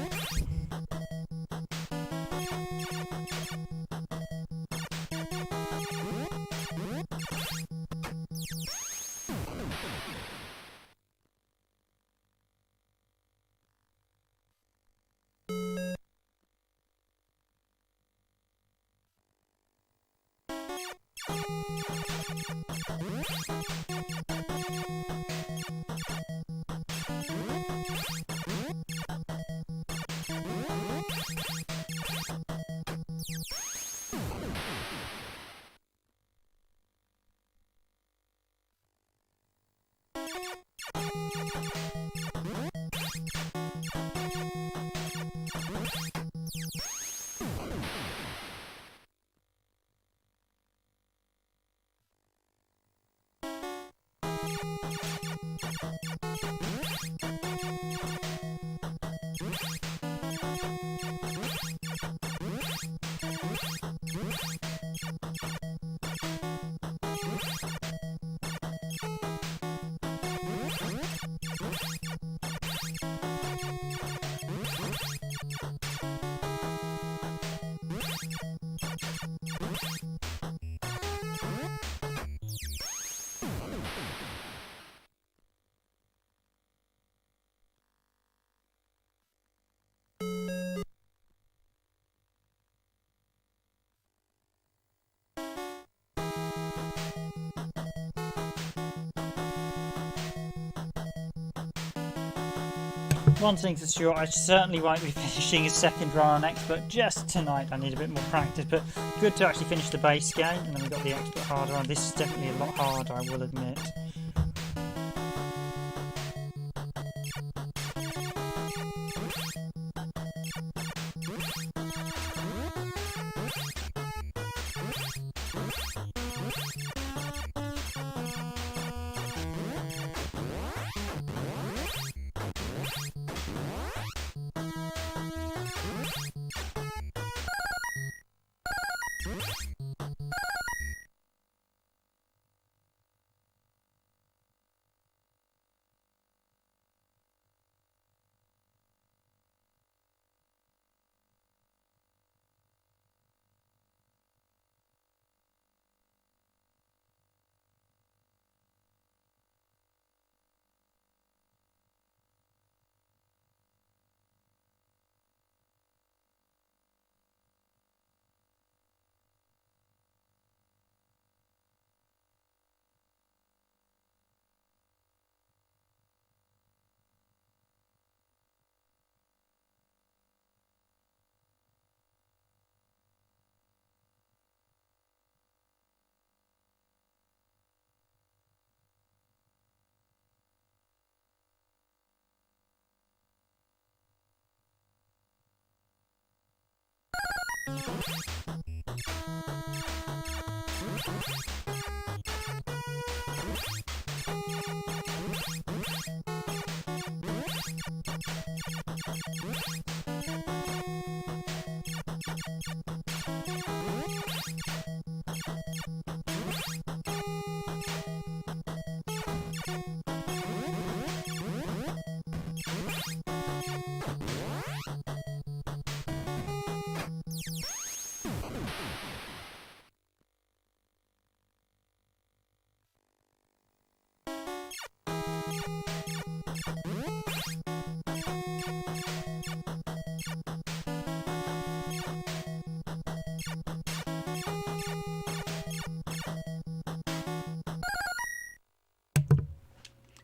One thing's for sure, I certainly won't be finishing a second run on Expert just tonight. I need a bit more practice, but good to actually finish the base game, and then we've got the Expert harder on. This is definitely a lot harder, I will admit.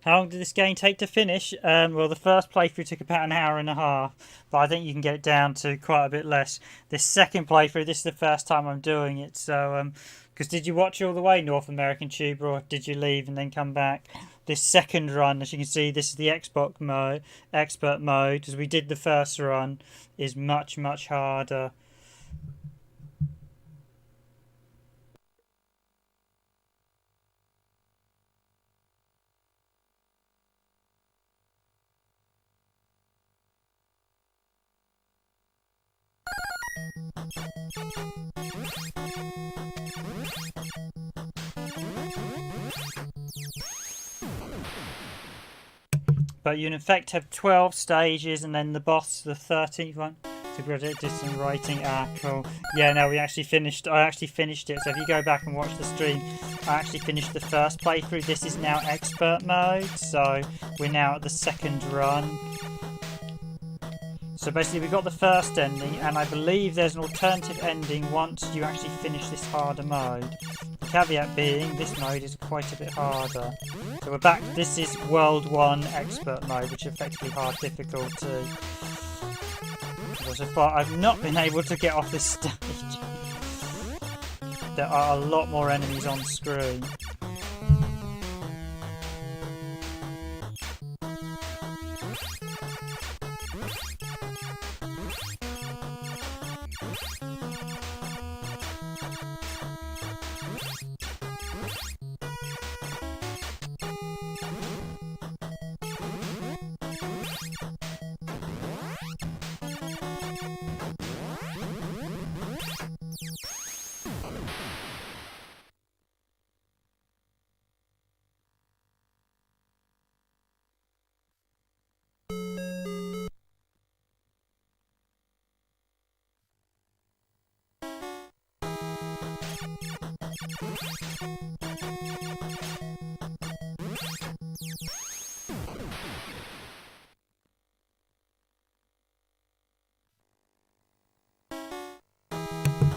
How long did this game take to finish? Well, the first playthrough took about an hour and a half, but I think you can get it down to quite a bit less. This second playthrough, this is the first time I'm doing it, so, because did you watch all the way, North American Tuber, or did you leave and then come back? This second run, as you can see, this is the expert mode, as we did the first run, is much, much harder. But you in fact have 12 stages, and then the boss, the 13th one. To predict some writing. Ah, cool. Yeah, no, I actually finished it. So if you go back and watch the stream, I actually finished the first playthrough. This is now expert mode, so we're now at the second run. So basically we got the first ending, and I believe there's an alternative ending once you actually finish this harder mode. The caveat being, this mode is quite a bit harder. So we're back, this is World 1 Expert mode, which is effectively hard difficulty. So far I've not been able to get off this stage. There are a lot more enemies on screen.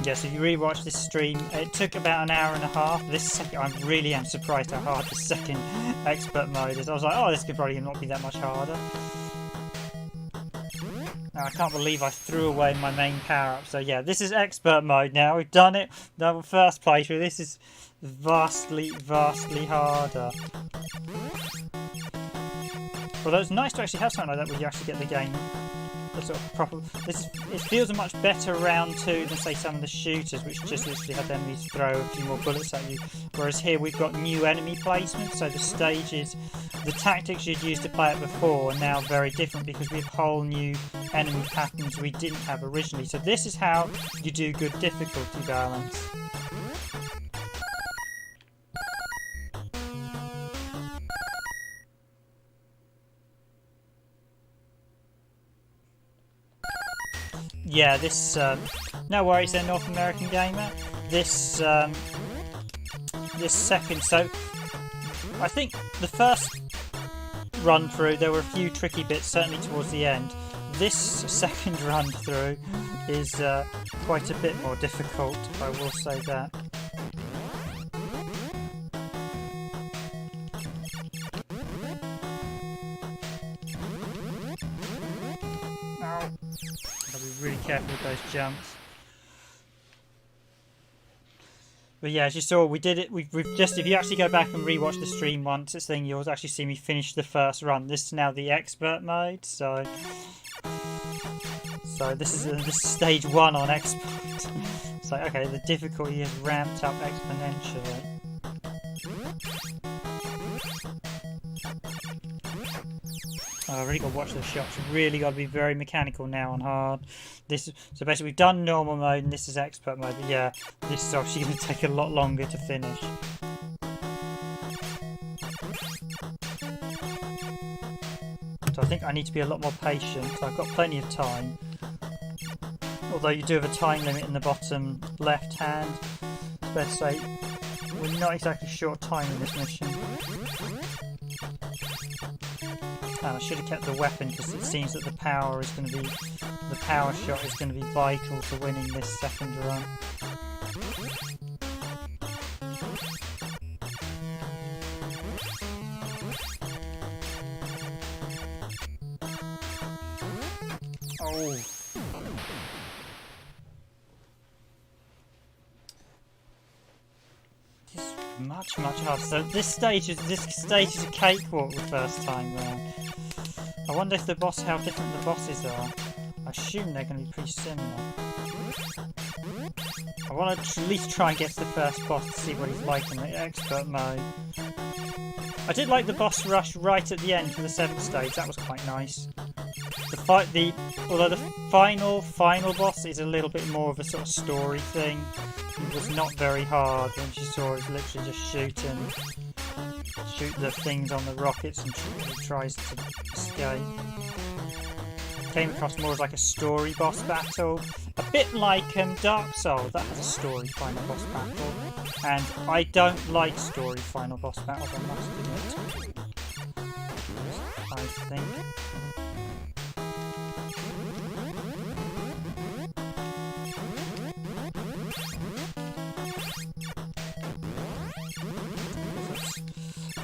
Yes, if you rewatch this stream, it took about an hour and a half. This second, I really am surprised how hard the second expert mode is. I was like, oh, this could probably not be that much harder. Now, I can't believe I threw away my main power-up. So yeah, this is expert mode now. We've done it. Done the first playthrough. This is vastly, vastly harder. Although it's nice to actually have something like that where you actually get the game. Sort of proper. It feels a much better round 2 than say some of the shooters, which just literally had enemies throw a few more bullets at you. Whereas here we've got new enemy placement, so the stages, the tactics you'd used to play it before are now very different because we have whole new enemy patterns we didn't have originally. So this is how you do good difficulty balance. Yeah, this, no worries there, North American Gamer. This, this second, so, I think the first run through, there were a few tricky bits, certainly towards the end. This second run through is quite a bit more difficult, I will say that. Really careful with those jumps. But yeah, as you saw, we did it. We've just, if you actually go back and rewatch the stream once, this thing, you'll actually see me finish the first run. This is now the expert mode, so So this is stage 1 on expert. It's like, okay, the difficulty is ramped up exponentially. Oh, I've really got to watch the shots. Really got to be very mechanical now on hard. So basically we've done normal mode and this is expert mode. But yeah, this is obviously going to take a lot longer to finish. So I think I need to be a lot more patient. I've got plenty of time. Although you do have a time limit in the bottom left hand. It's fair to say we're not exactly short time in this mission. And I should have kept the weapon because it seems that the power shot is going to be vital to winning this second run. Oh. This is much harder. So this stage is a cakewalk the first time round. I wonder if how different the bosses are. I assume they're going to be pretty similar. I want to at least try and get to the first boss to see what he's like in the expert mode. I did like the boss rush right at the end for the 7th stage. That was quite nice. Although the final boss is a little bit more of a sort of story thing. It was not very hard. When you saw it was literally just shoot the things on the rockets and he tries to escape. Came across more as like a story boss battle, a bit like Dark Souls. That has a story final boss battle, and I don't like story final boss battles, I must admit. I think.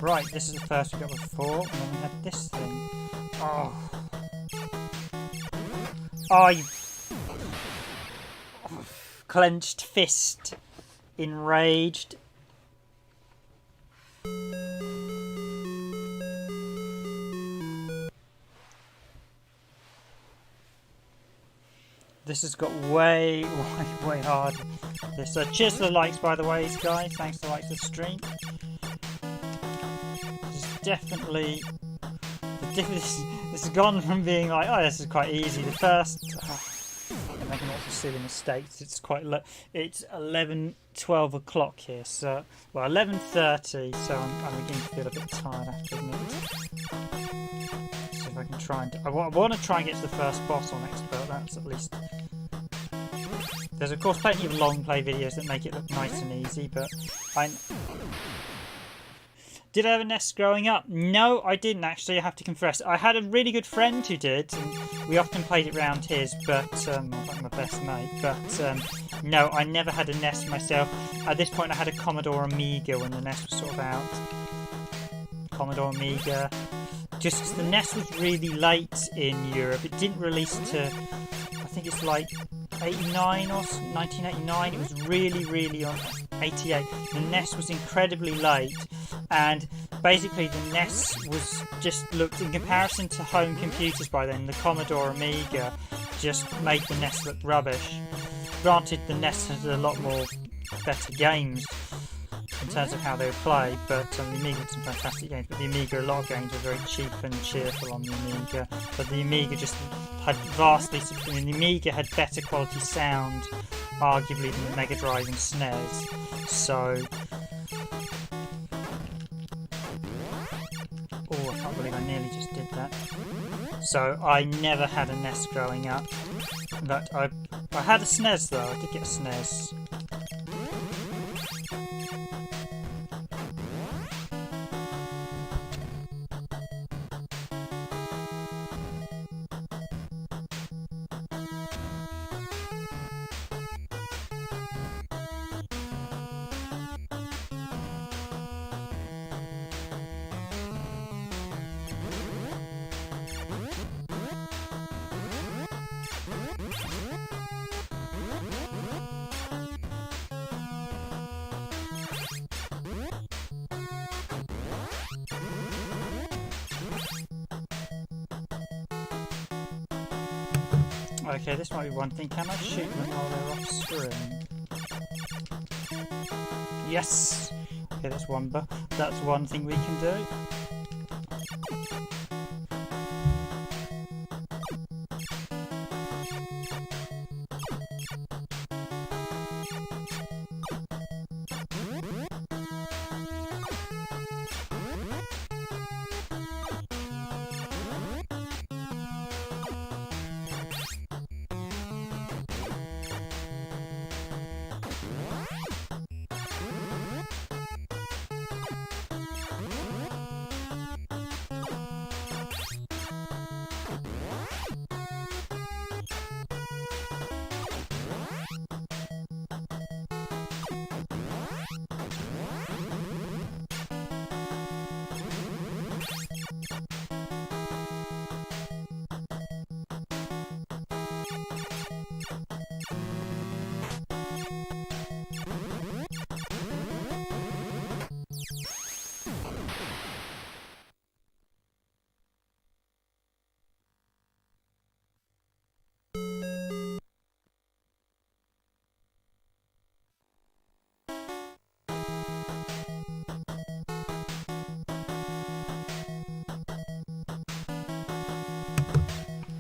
Right, this is the first we got before, and then we had this thing. Oh, you clenched fist, enraged. This has got way hard. Cheers for the likes, by the way, guys. Thanks for the likes of the stream. Definitely this has gone from being like, oh, this is quite easy. The first I'm making lots of silly mistakes. It's quite it's 12 o'clock here, so 11:30, so I'm beginning to feel a bit tired, I have to admit. So if I can try and I want to try and get to the first boss on expert. That's at least. There's of course plenty of long play videos that make it look nice and easy, but did I have a NES growing up? No, I didn't actually, I have to confess. I had a really good friend who did, and we often played it round his, but, like my best mate, but, no, I never had a NES myself. At this point I had a Commodore Amiga when the NES was sort of out. Commodore Amiga. Just because the NES was really late in Europe. It didn't release to, I think it's like 89 or 1989. It was really on 88. The NES was incredibly late, and basically the NES was just looked, in comparison to home computers by then, the Commodore Amiga just made the NES look rubbish. Granted, the NES had a lot more better games in terms of how they were played, but the Amiga had some fantastic games. But the Amiga, a lot of games were very cheap and cheerful on the Amiga. But the Amiga just had the Amiga had better quality sound, arguably, than the Mega Drive and SNES. So, oh, I can't believe I nearly just did that. So I never had a NES growing up, but I had a SNES though. I did get a SNES. Okay, this might be one thing. Can I shoot them while they're off screen? Yes! Okay, that's one thing we can do.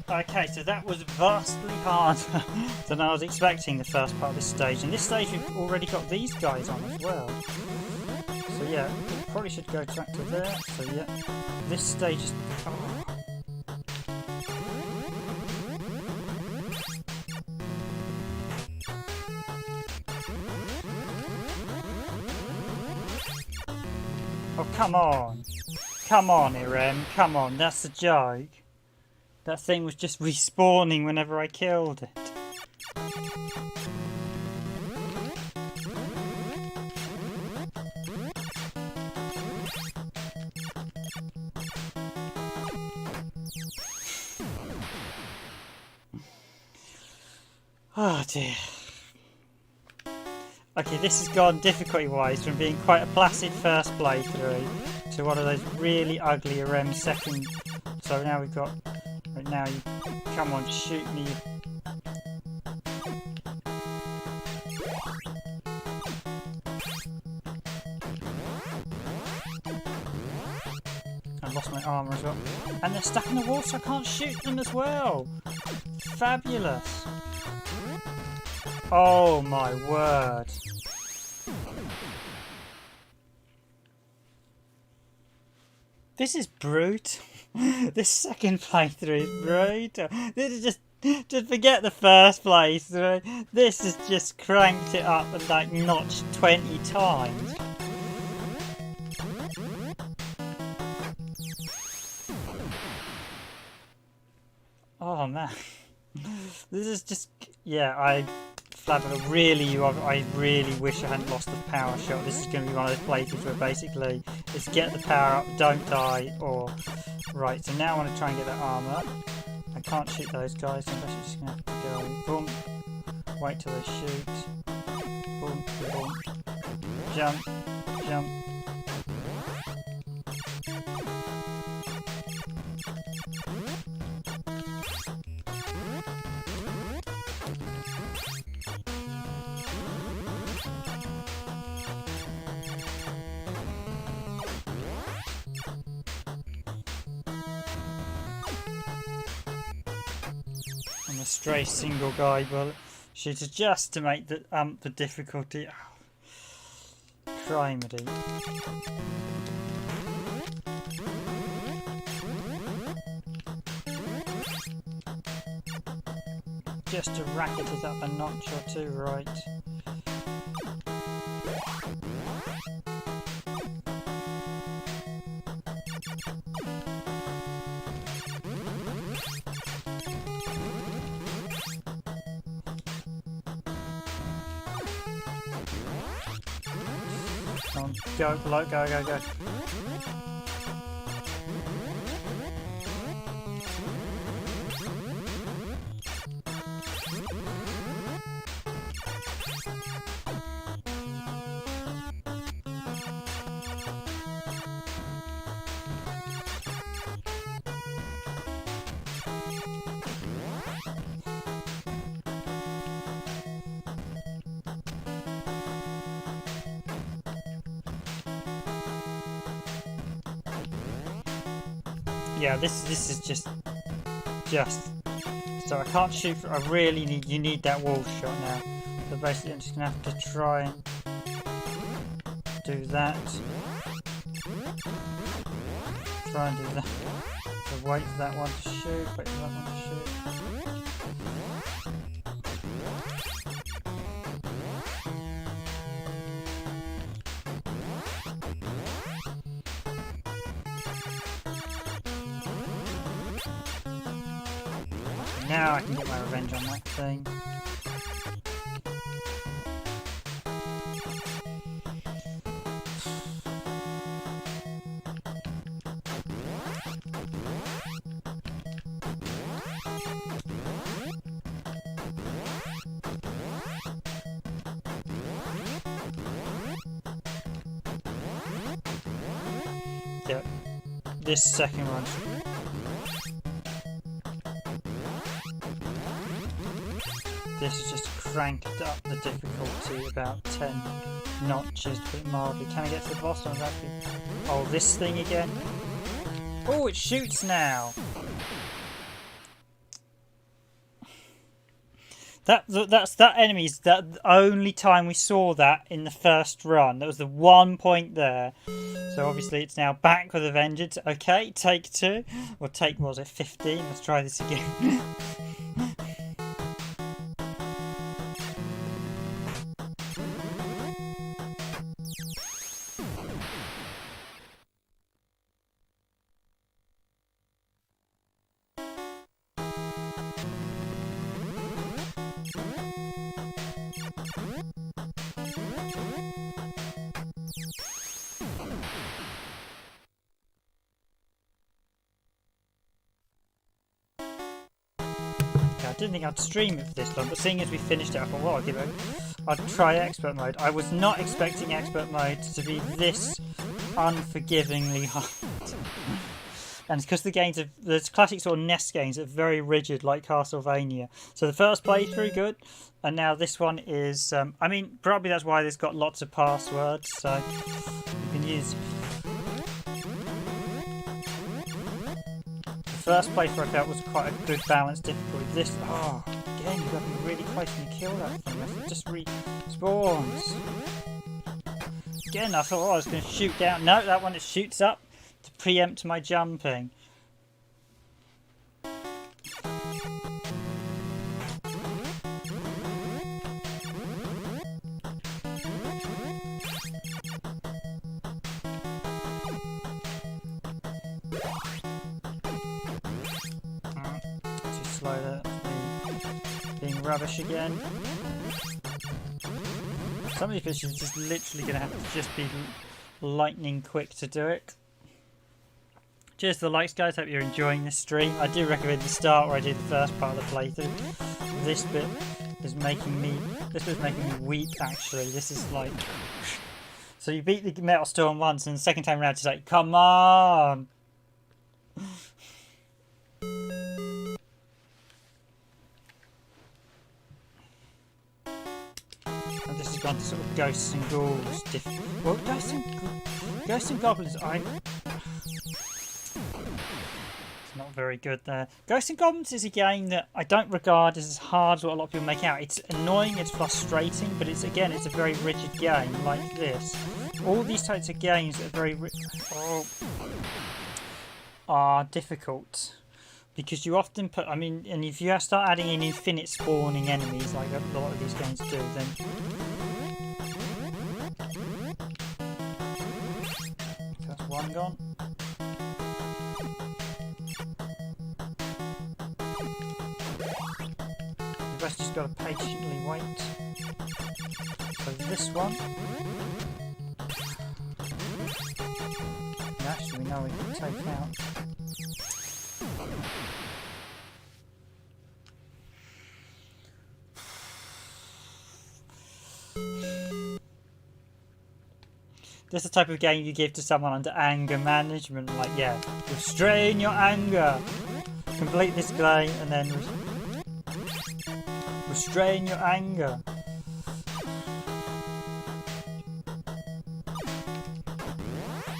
Okay, so that was vastly harder than I was expecting the first part of this stage. And this stage we've already got these guys on as well. So yeah, we probably should go back to there. So yeah, this stage is... Oh. Oh, come on. Come on, Irem. Come on, that's a joke. That thing was just respawning whenever I killed it. Oh dear. Okay, this has gone difficulty-wise from being quite a placid first playthrough to one of those really ugly Irem second. So now we've got... Right now, you come on, shoot me. I've lost my armour as well. And they're stuck in the wall, so I can't shoot them as well. Fabulous. Oh my word. This is brutal. This second playthrough is brutal. This is just forget the first playthrough. This has just cranked it up and like notched 20 times. Oh man. This is just, yeah, I really wish I hadn't lost the power shot. This is going to be one of those playthroughs where basically it's get the power up, don't die, or... Right, so now I want to try and get that armour. I can't shoot those guys, so I'm actually just going to have to go boom, wait till they shoot, boom, boom, jump, jump. Stray single guy bullet shooter just to make the difficulty. Oh, criminy. Just to racket it up a notch or two, right? Go, below, go, go, go. yeah, this is just so I can't shoot for, I really need, you need that wall shot now. So basically I'm just gonna have to try and do that. Try and do that. So wait for that one to shoot, wait for that one to shoot. Now I can get my revenge on that thing. Yeah, this second one. This is just cranked up the difficulty about 10 notches to put it mildly. Can I get to the boss? Oh, this thing again. Oh, it shoots now. That enemy's that only time we saw that in the first run. That was the one point there. So obviously it's now back with a vengeance. Okay, take 2. Or take, what was it, 15? Let's try this again. I didn't think I'd stream it for this long, but seeing as we finished it, I thought, well, I'd try expert mode. I was not expecting expert mode to be this unforgivingly hard. And it's because the games are, the classic sort of NES games are very rigid, like Castlevania. So the first playthrough, good, and now this one is, I mean, probably that's why it's got lots of passwords, so you can use. First playthrough I felt was quite a good balance difficulty. This, oh, again, you've got to be really close when you kill that thing. It just respawns. Again, I thought, oh, I was going to shoot down. No, that one, it shoots up to preempt my jumping. Being rubbish again. Some of these fish are just literally going to have to just be lightning quick to do it. Cheers to the likes, guys. Hope you're enjoying this stream. I do recommend the start where I did the first part of the playthrough. This bit is making me weep. Actually, this is like. So you beat the Metal Storm once, and the second time around, it's like, come on. And this has gone to sort of ghosts and ghouls. Well, ghosts and goblins. It's not very good there. Ghosts and Goblins is a game that I don't regard as hard as what a lot of people make out. It's annoying, it's frustrating, but it's a very rigid game like this. All these types of games that are very are difficult because you often put. I mean, and if you start adding in infinite spawning enemies like a lot of these games do, then. That's one gone. The rest just got to patiently wait. So this one. Actually, we know we can take out. This is the type of game you give to someone under anger management. Like, yeah, restrain your anger. Complete this game and then restrain your anger.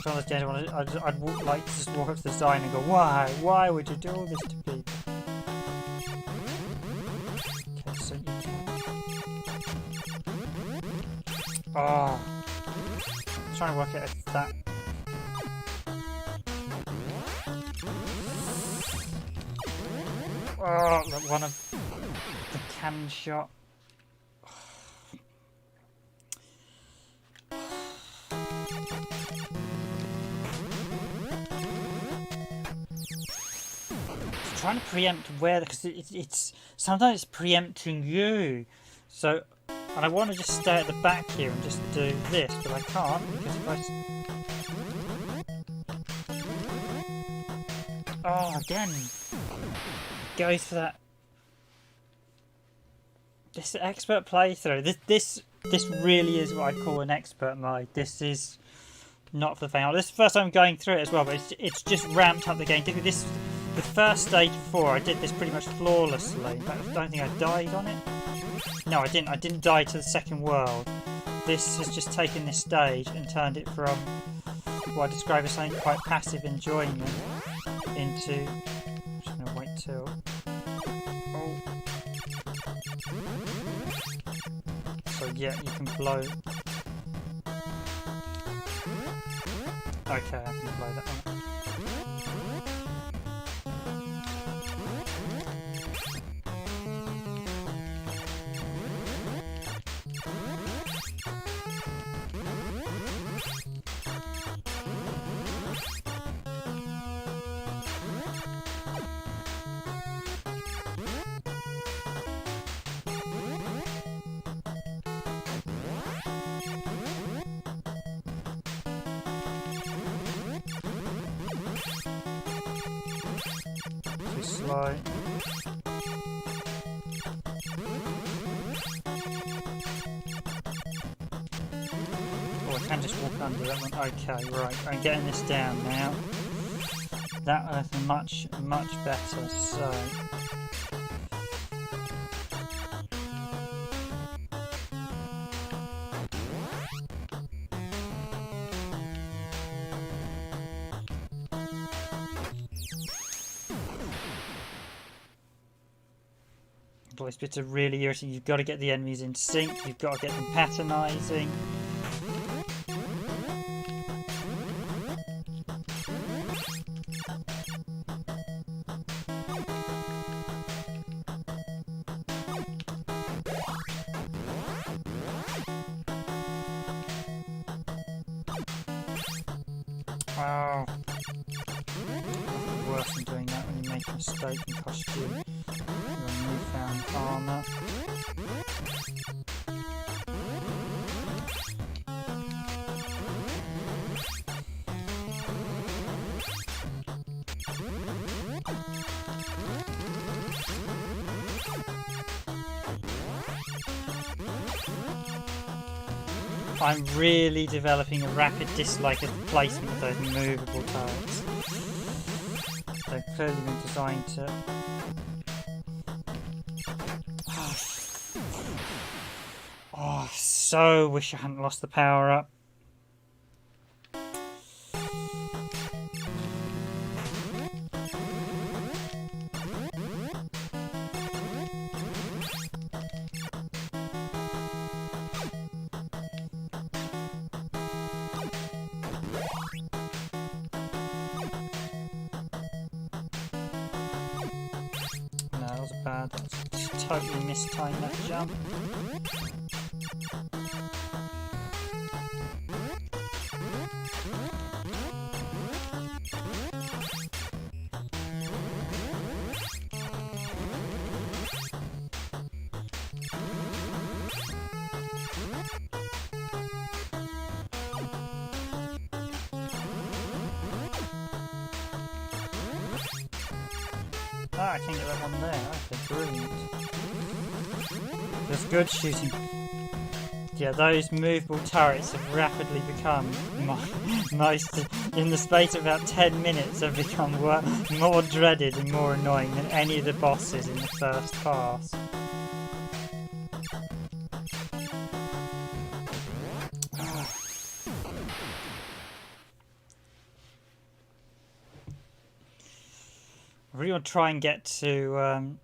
It's one of those games I'd like to just walk up to the sign and go, why? Why would you do all this to people? Okay, so you can... Oh. I'm trying to work out if that... Oh, that one of the cannon shot. Trying to preempt where, because it's sometimes it's preempting you. So, and I want to just stay at the back here and just do this, but I can't because if I... Oh, again. Goes for that. This expert playthrough. This really is what I'd call an expert mode. This is not for the faint. This is the first time I'm going through it as well, but it's just ramped up the game. This the first stage before I did this pretty much flawlessly. In fact, I don't think I died on it. No, I didn't. I didn't die to the second world. This has just taken this stage and turned it from what I describe as something quite passive enjoyment into. I'm just gonna wait till. Oh. So yeah, you can blow. Okay, I can blow that one. Slow. Oh, I can just walk under that one. Okay, right. I'm getting this down now. That was much better. So. These bits are really irritating. You've got to get the enemies in sync, you've got to get them patternizing. Oh. Nothing worse than doing that when you make a mistake in costume. Newfound armor. I'm really developing a rapid dislike of the placement of those movable turrets. They've clearly been designed to... Oh, I so wish I hadn't lost the power up. No, that was bad. That's totally mistimed that jump. Ah, I can get that one there. Okay, brilliant. That's good shooting. Yeah, those movable turrets have rapidly become in the space of about 10 minutes have become more dreaded and more annoying than any of the bosses in the first pass. really want to try and get to.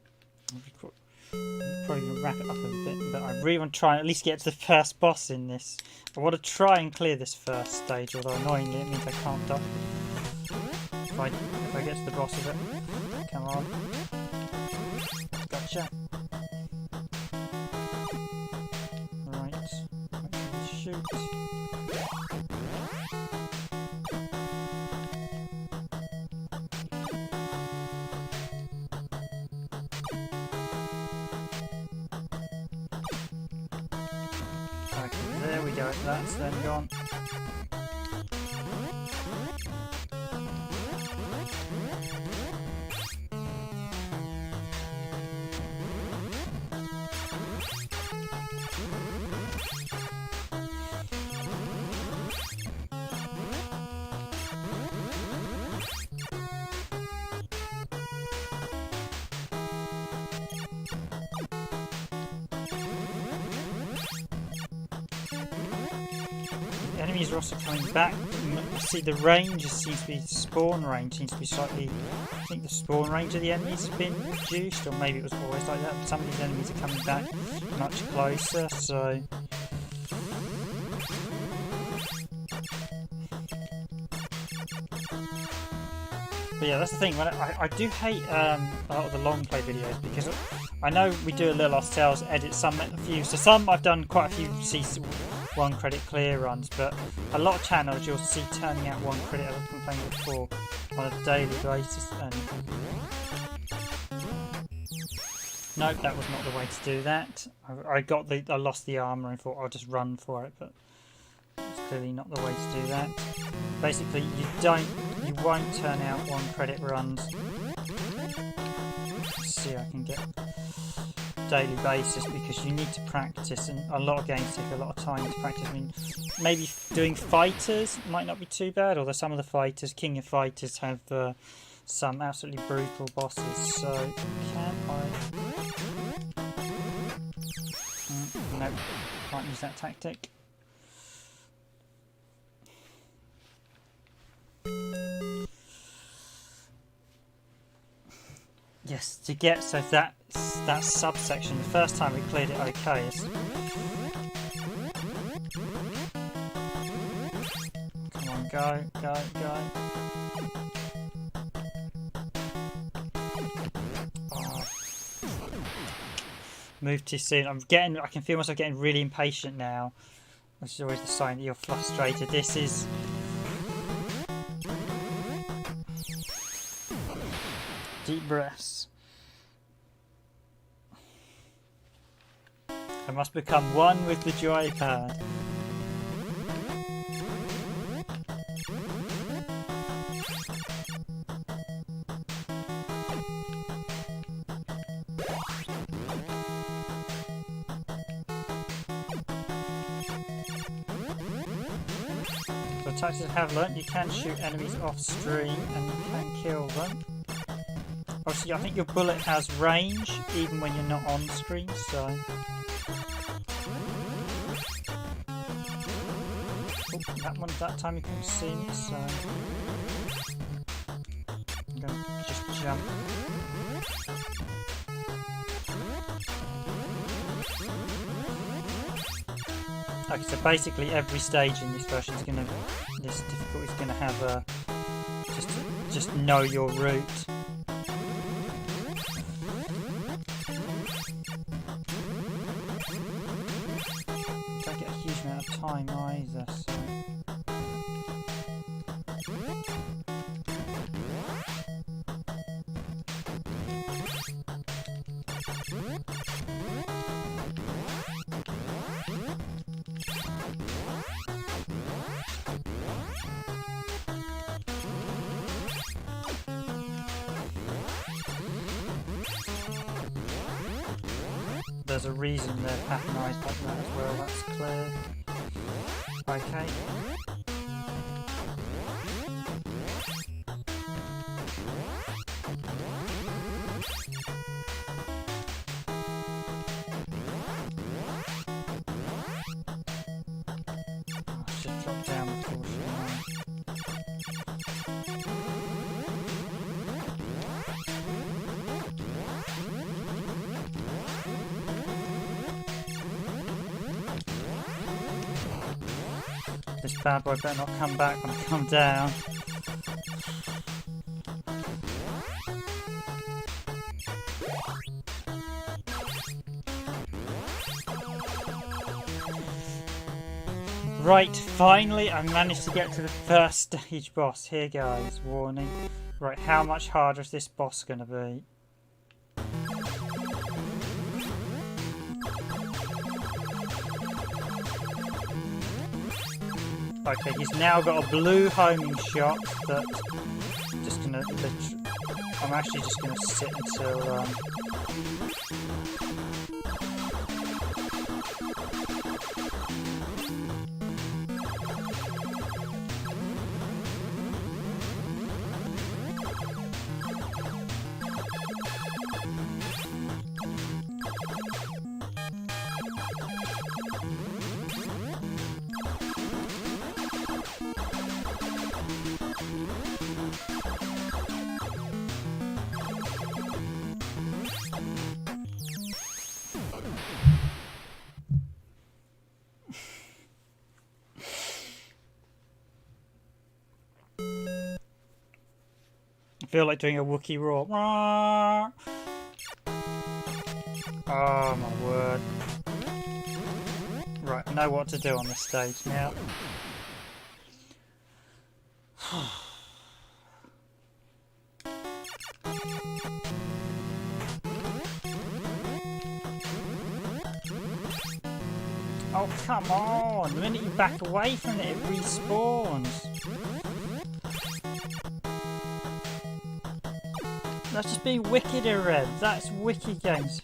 Probably gonna wrap it up a bit, but I really want to try and at least get to the first boss in this. I want to try and clear this first stage, although annoyingly it means I can't die. If I get to the boss of it. Come on. Gotcha. Right. Shoot. There we go, that's then gone. Enemies are also coming back. See, the range seems to be, spawn range seems to be slightly, I think the spawn range of the enemies has been reduced, or maybe it was always like that, but some of these enemies are coming back much closer, so... But yeah, that's the thing, when I do hate a lot of the long play videos, because I know we do a little ourselves, edit some, a few, so some I've done quite a few one credit clear runs, but a lot of channels you'll see turning out one credit, as I've been playing before, on a daily basis. And nope, that was not the way to do that. I lost the armor and thought I'll just run for it, but it's clearly not the way to do that. Basically, you won't turn out one credit runs. Let's see, I can get daily basis, because you need to practice, and a lot of games take a lot of time to practice. I mean, maybe doing fighters might not be too bad, although some of the fighters, King of Fighters, have some absolutely brutal bosses. So can I? Nope, can't use that tactic. Yes, to get, so that subsection, the first time we cleared it okay. Come on, go. Oh. Moved too soon. I can feel myself getting really impatient now, which is always the sign that you're frustrated. This is... Deep breaths. I must become one with the joypad. So tactics I have learnt, you can shoot enemies off stream and you can kill them. Obviously, I think your bullet has range even when you're not on screen, so... Oh, that time you couldn't see me, so... I'm going to just jump. Okay, so basically every stage in this version is going to... This difficulty is going to have a... Just know your route. Time either, so... There's a reason they're patternized like that as well, that's clear. Okay. I should drop down the torch. This bad boy better not come back when I come down. Right, finally I managed to get to the first stage boss. Here guys, warning. Right, how much harder is this boss going to be? Okay, he's now got a blue homing shot that I'm just gonna I'm actually just gonna sit until I feel like doing a Wookiee roar. Oh my word. Right, I know what to do on this stage now. Oh come on! The minute you back away from it, it respawns. That's just being wicked, Irem. That's wicked games.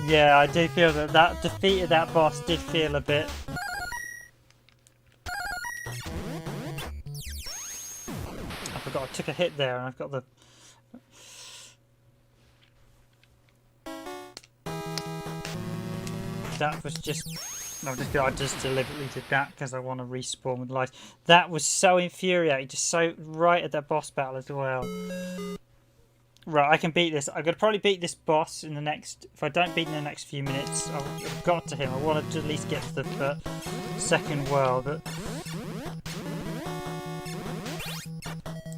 Yeah, I do feel that defeat of that boss did feel a bit. I forgot I took a hit there, and I've got the. That was just. I just deliberately did that because I want to respawn with life. That was so infuriating, just so right at that boss battle as well. Right, I can beat this. I'm gonna probably beat this boss in the next. If I don't beat in the next few minutes, I've got to him. I want to at least get to the second world. But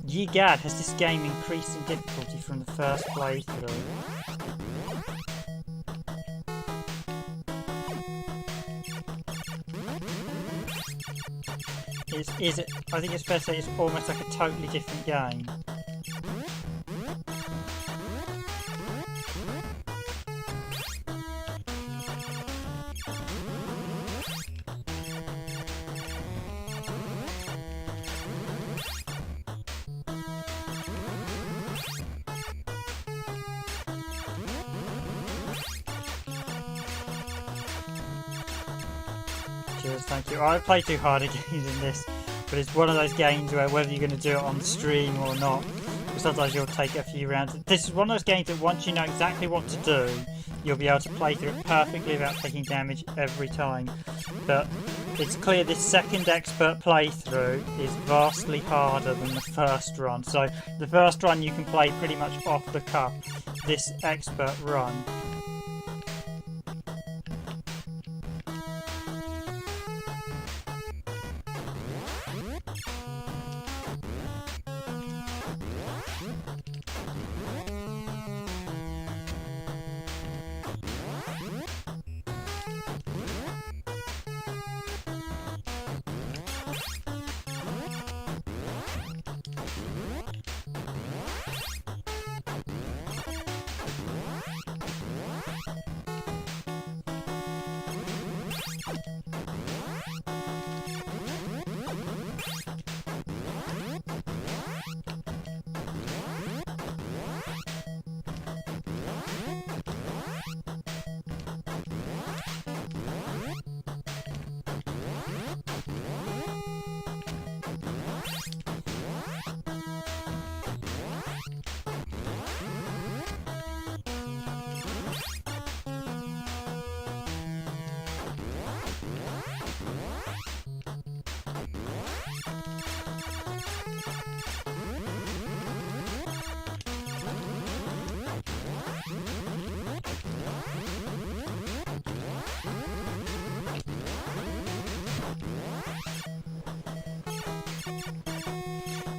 ye gad, has this game increased in difficulty from the first playthrough? Is it? I think it's fair to say it's almost like a totally different game. Cheers, thank you. I play too hard games in this, but it's one of those games where whether you're going to do it on stream or not, sometimes you'll take a few rounds. This is one of those games that once you know exactly what to do, you'll be able to play through it perfectly without taking damage every time. But it's clear this second expert playthrough is vastly harder than the first run. So the first run you can play pretty much off the cuff. This expert run.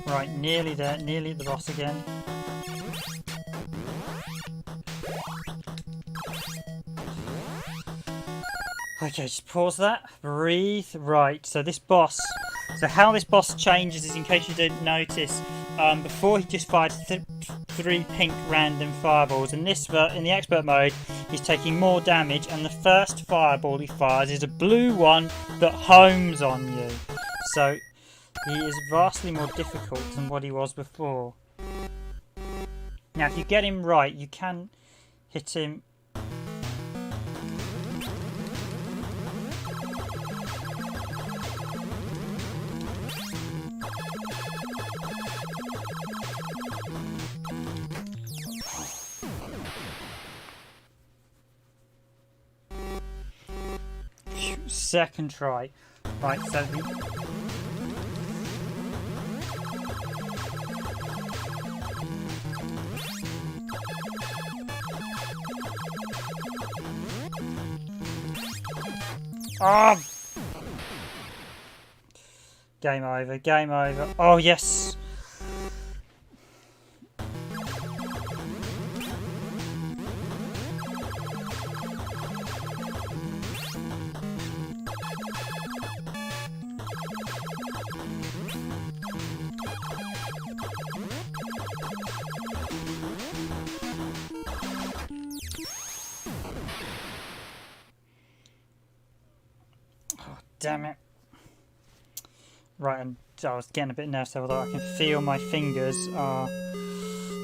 Right, nearly there, nearly at the boss again. Okay, just pause that, breathe. Right, so this boss, so how this boss changes is, in case you didn't notice, before he just fired 3 pink random fireballs. In this, in the expert mode, he's taking more damage, and the first fireball he fires is a blue one that homes on you. So he is vastly more difficult than what he was before. Now, if you get him right, you can hit him. Second try. Right, so oh! Game over, game over. Oh, yes! Damn it. Right, and I was getting a bit nervous, although I can feel my fingers are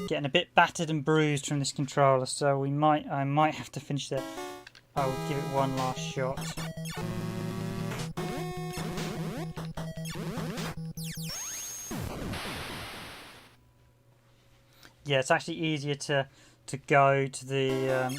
getting a bit battered and bruised from this controller, so I might have to finish it. I will give it one last shot. Yeah, it's actually easier to go to the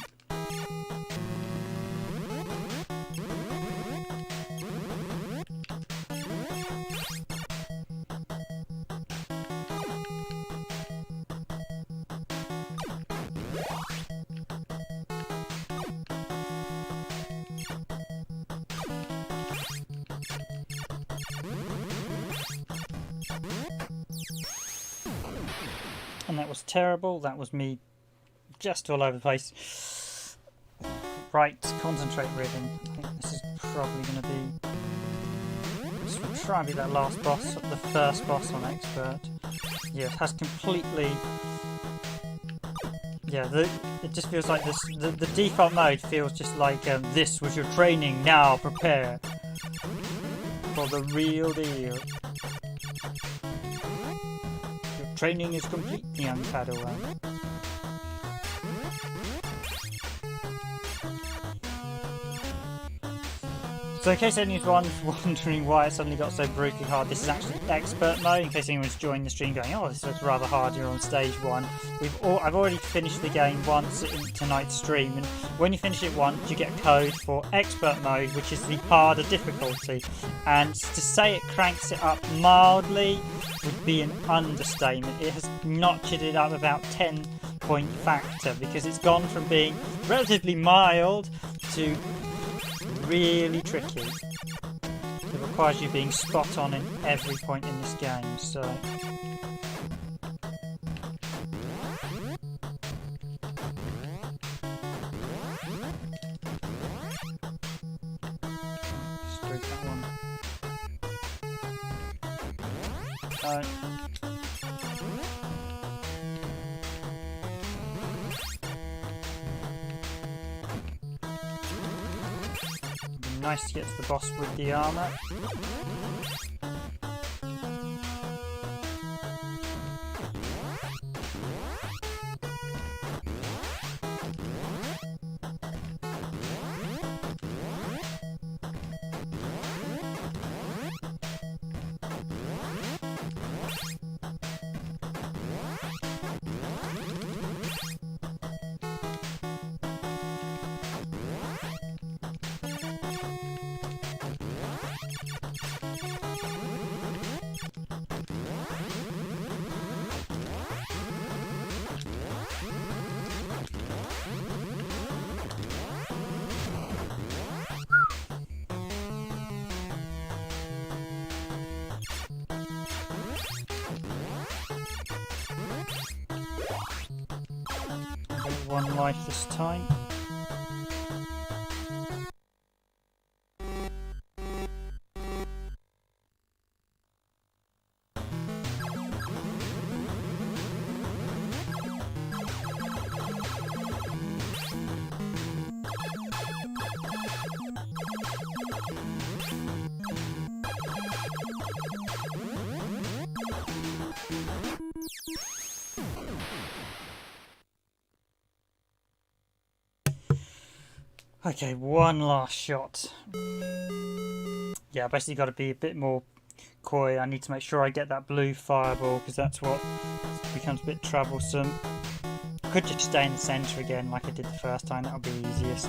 and that was terrible. That was me just all over the place. Right, concentrate, Ribbon. I think this is probably going to be... This will try and be that last boss, the first boss on Expert. Yeah, it has completely... Yeah, it just feels like this. The default mode feels just like this was your training, now prepare for the real deal. Training is complete, young Padawan. So in case anyone's wondering why it suddenly got so brutally hard, this is actually expert mode, in case anyone's joining the stream going, oh, this looks rather hard, you're on stage 1. I've already finished the game once in tonight's stream, and when you finish it once, you get a code for expert mode, which is the harder difficulty. And to say it cranks it up mildly would be an understatement. It has notched it up about 10-point factor, because it's gone from being relatively mild to really tricky. It requires you being spot on in every point in this game, so... Screw that one. Nice to get to the boss with the armour. one life this time. Okay, one last shot. Yeah, basically got to be a bit more coy. I need to make sure I get that blue fireball because that's what becomes a bit troublesome. I could just stay in the centre again like I did the first time, that'll be easiest.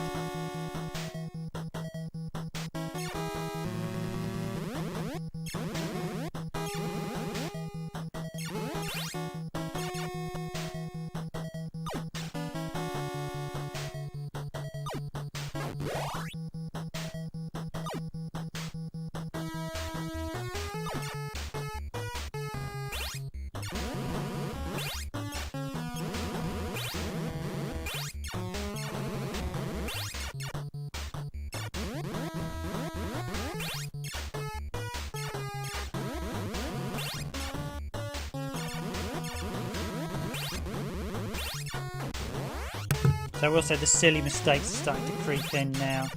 So I will say the silly mistakes are starting to creep in now.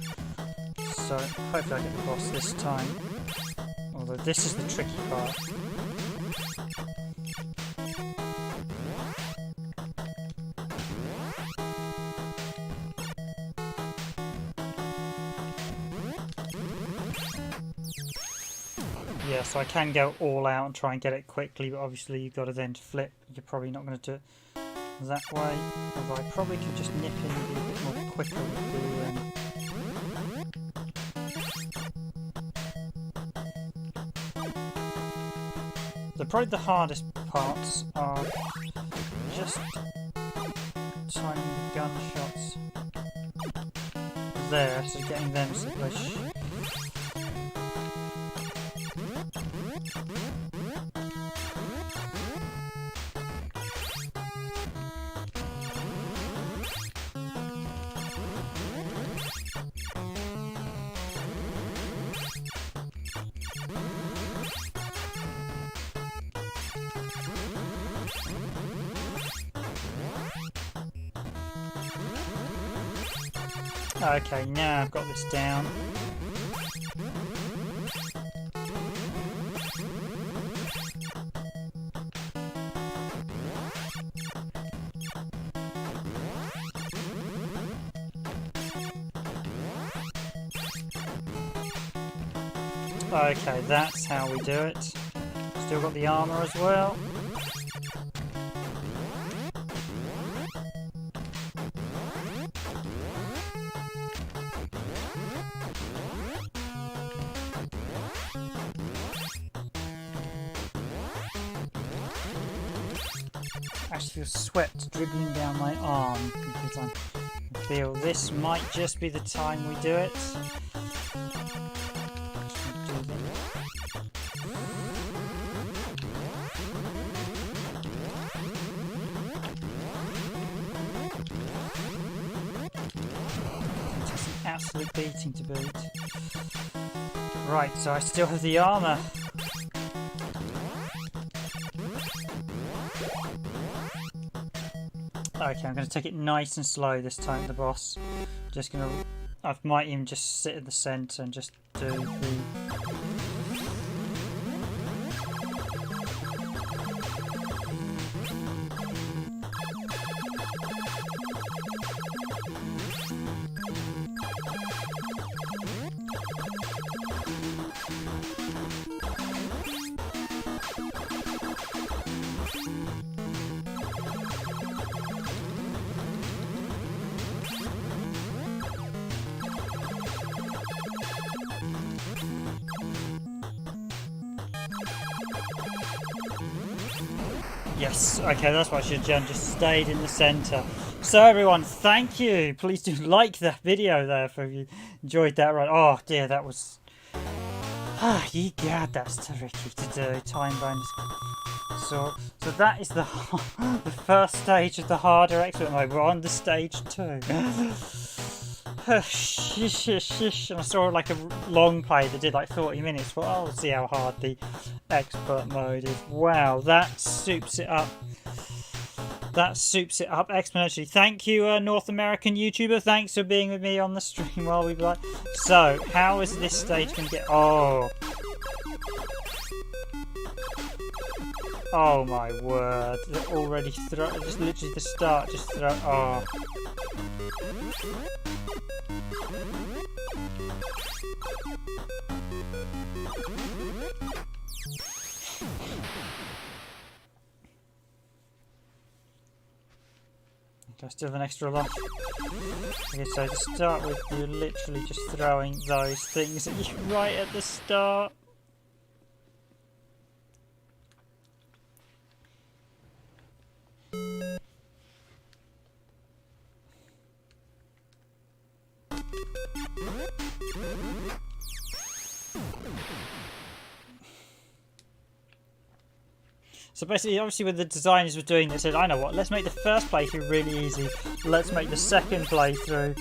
So hopefully I get the boss this time. Although this is the tricky part. Yeah, so I can go all out and try and get it quickly, but obviously you've got to then flip. You're probably not going to do it that way, although I probably could just nip in and be a bit more quicker with the probably the hardest parts are just timing the gunshots there, so getting them so they Okay, now I've got this down. Okay, that's how we do it. Still got the armour as well. I feel sweat dribbling down my arm because I feel this might just be the time we do it. Just an absolute beating to boot. Right, so I still have the armour. Okay, I'm going to take it nice and slow this time, the boss. Just going to... I might even just sit in the centre and just do the... Yes, okay, that's what I should have done, just stayed in the centre. So everyone, thank you. Please do like that video there if you enjoyed that. Right, oh dear, that was Ah, ye god, that's tricky to do. Time bonus. So that is the first stage of the harder expert mode. We're on the stage 2. And I saw like a long play that did like 40 minutes. Well, I'll see how hard the expert mode is. Wow, that soups it up. That soups it up exponentially. Thank you, North American YouTuber. Thanks for being with me on the stream while we play. So, how is this stage going to get... Oh. Oh my word. They're already just literally the start. Just throw... Oh. I still have an extra life. Okay, so to start with, you're literally just throwing those things at you right at the start. So basically, obviously when the designers were doing this, they said, I know what, let's make the first playthrough really easy. Let's make the second playthrough.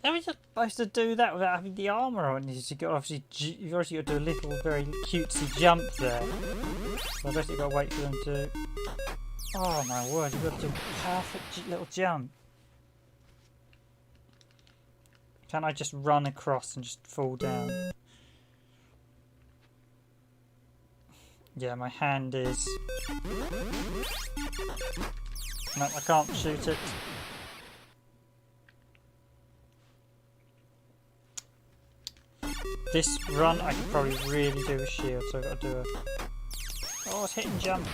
How are you supposed to do that without having the armour on? You've got to do a little very cutesy jump there. So I basically got to wait for them to... Oh my word, you've got to do a perfect little jump. Can't I just run across and just fall down? Yeah, my hand is... No, I can't shoot it. This run I could probably really do with shield, so I've got to do a... Oh, it's hit and jump.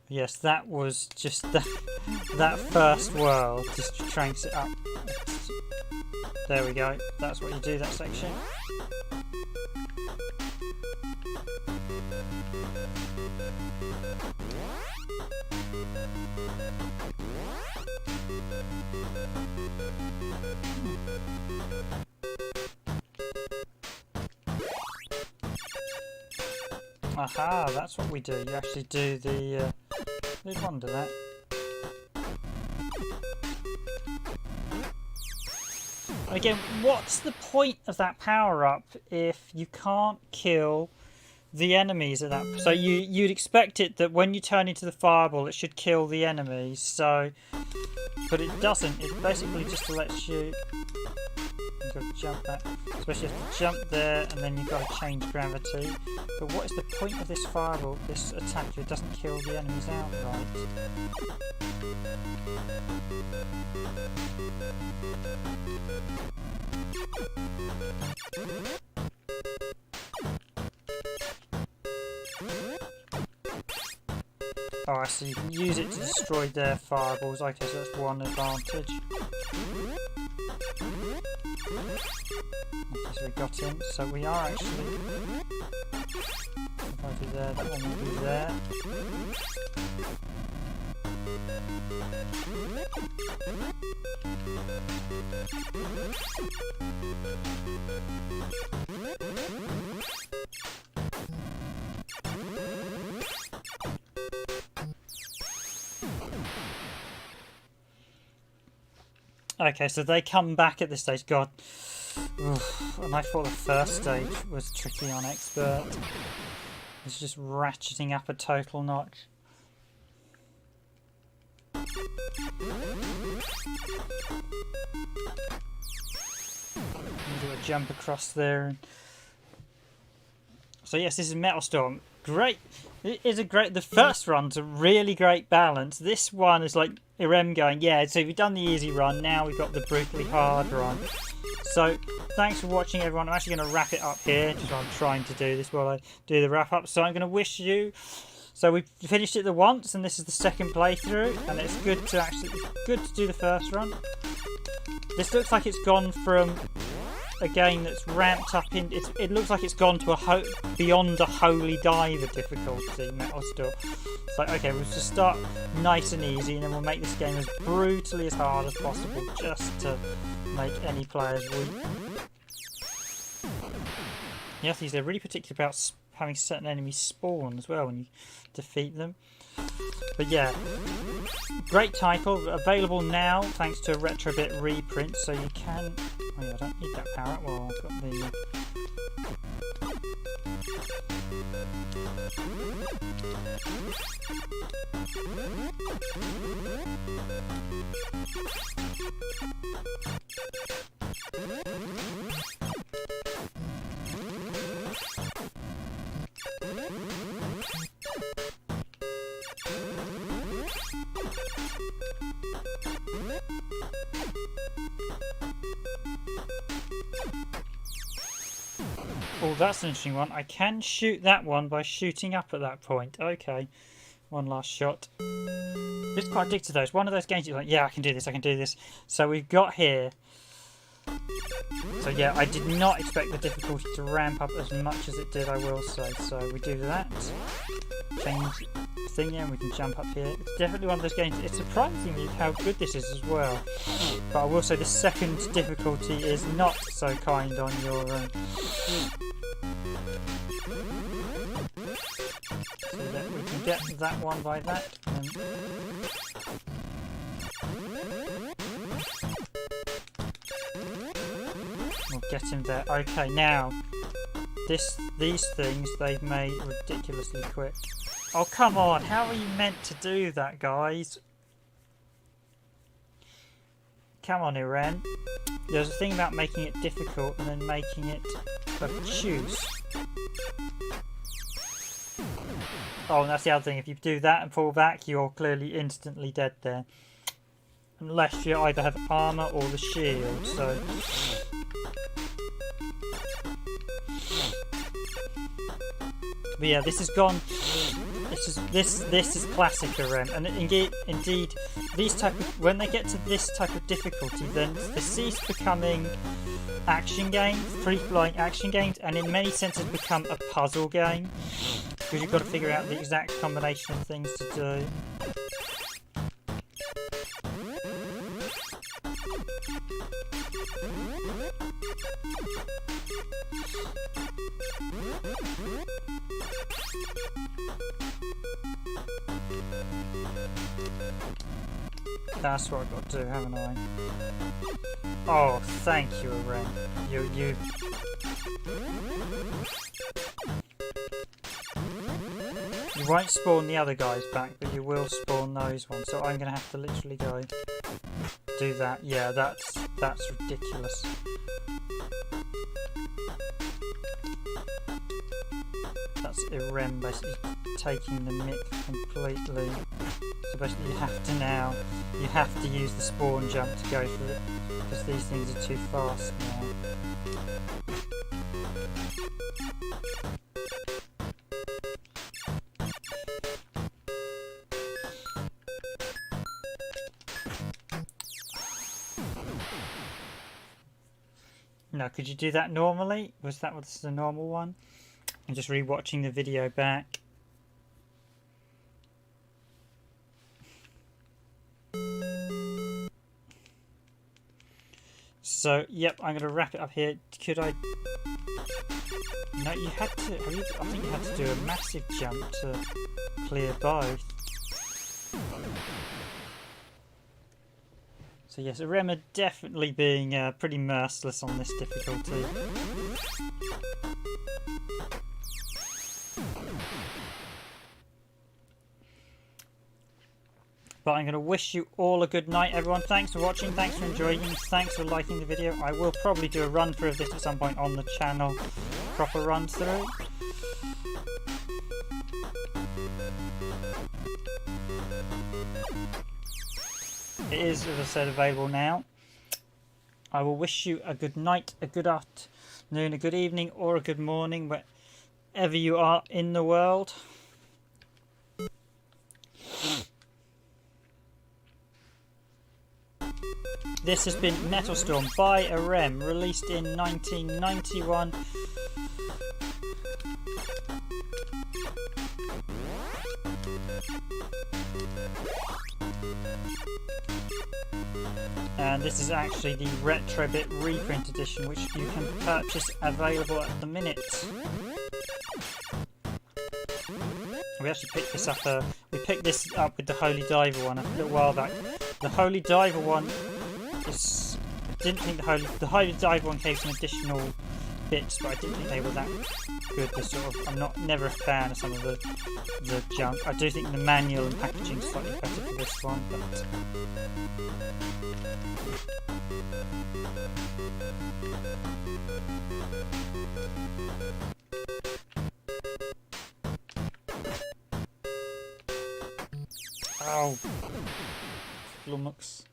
Yes, that was just that first world, just cranks it up. There we go, that's what you do, that section. Aha, that's what we do. You actually do the... Who'd wonder that? Again, what's the point of that power-up if you can't kill the enemies at that... So you'd expect it that when you turn into the fireball, it should kill the enemies, so... But it doesn't. It basically just lets you... You've got to jump that. Especially you have to jump there, and then you've got to change gravity. But what is the point of this fireball, this attack, if it doesn't kill the enemies outright? Oh, I see. You can use it to destroy their fireballs. Okay, so that's one advantage. Okay, so we got him. So we are actually... If I do there, that one will be there. Okay, so they come back at this stage. God. Oof. And I thought the first stage was tricky on expert. It's just ratcheting up a total notch. Do a jump across there. So yes, this is Metal Storm. Great. It is a great... The first run's a really great balance. This one is like Irem going, yeah, so we've done the easy run. Now we've got the brutally hard run. So thanks for watching, everyone. I'm actually going to wrap it up here. Just what I'm trying to do this while I do the wrap up. So I'm going to wish you... So we finished it the once, and this is the second playthrough. And it's good to do the first run. This looks like it's gone from a game that's ramped up in. It looks like it's gone to beyond a holy diver difficulty. Metal Still. It's like, okay, we'll just start nice and easy, and then we'll make this game as brutally as hard as possible, just to make any players weep. The other thing is they're really particular about having certain enemies spawn as well when you defeat them. But yeah, great title, available now thanks to a Retrobit reprint, so you can... Oh yeah, I don't need that power up. Well, I've got the... Oh, that's an interesting one. I can shoot that one by shooting up at that point. Okay, one last shot. It's quite addictive though. It's one of those games you're like, yeah, I can do this, I can do this. So we've got here. So yeah, I did not expect the difficulty to ramp up as much as it did, I will say. So we do that. Change thing here and we can jump up here. It's definitely one of those games. It's surprising how good this is as well. But I will say the second difficulty is not so kind on your so that we can get that one by that. We'll get him there. Okay, now these things they've made ridiculously quick. Oh come on! How are you meant to do that, guys? Come on, Irem. There's a thing about making it difficult and then making it obtuse. Oh, and that's the other thing. If you do that and fall back, you're clearly instantly dead there. Unless you either have armour or the shield, so... But yeah, this has gone... This is classic Irem, and indeed these type of, when they get to this type of difficulty, then they cease becoming action games, free-flying action games, and in many senses become a puzzle game because you've got to figure out the exact combination of things to do. That's what I've got to do, haven't I? Oh, thank you, Irem. You... You won't spawn the other guys back, but you will spawn those ones. So I'm going to have to literally go do that. Yeah, that's ridiculous. That's Irem basically taking the mick completely. So basically you have to use the spawn jump to go through it, because these things are too fast now. Now, could you do that normally? Was that what's the normal one? I'm just re-watching the video back. So, yep, I'm going to wrap it up here. Could I... No, you had to... I think you had to do a massive jump to clear both. So yes, Irem are definitely being pretty merciless on this difficulty. But I'm going to wish you all a good night, everyone. Thanks for watching, thanks for enjoying, thanks for liking the video. I will probably do a run through of this at some point on the channel. Proper run through. It is, as I said, available now. I will wish you a good night, a good afternoon, a good evening, or a good morning, wherever you are in the world. This has been Metal Storm by Irem, released in 1991. And this is actually the Retrobit reprint edition, which you can purchase, available at the minute. We actually picked this up. We picked this up with the Holy Diver one a little while back. The Holy Diver one is. I didn't think the Holy Diver one came with some additional bits, but I didn't think they were that good. I'm never a fan of some of the junk. I do think the manual and packaging is slightly better for this one, but. Oh, flummox.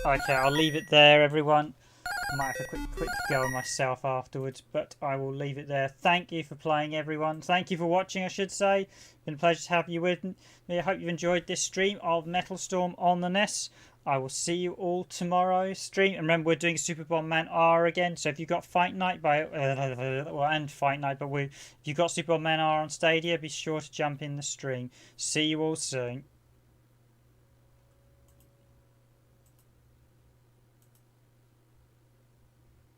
Okay, I'll leave it there, everyone. I might have a quick go of myself afterwards, but I will leave it there. Thank you for playing, everyone. Thank you for watching, I should say. It's been a pleasure to have you with me. I hope you've enjoyed this stream of Metal Storm on the NES. I will see you all tomorrow's stream. And remember, we're doing Super Bomberman R again. So if you've got Fight Night and Fight Night, but if you've got Super Bomberman R on Stadia, be sure to jump in the stream. See you all soon.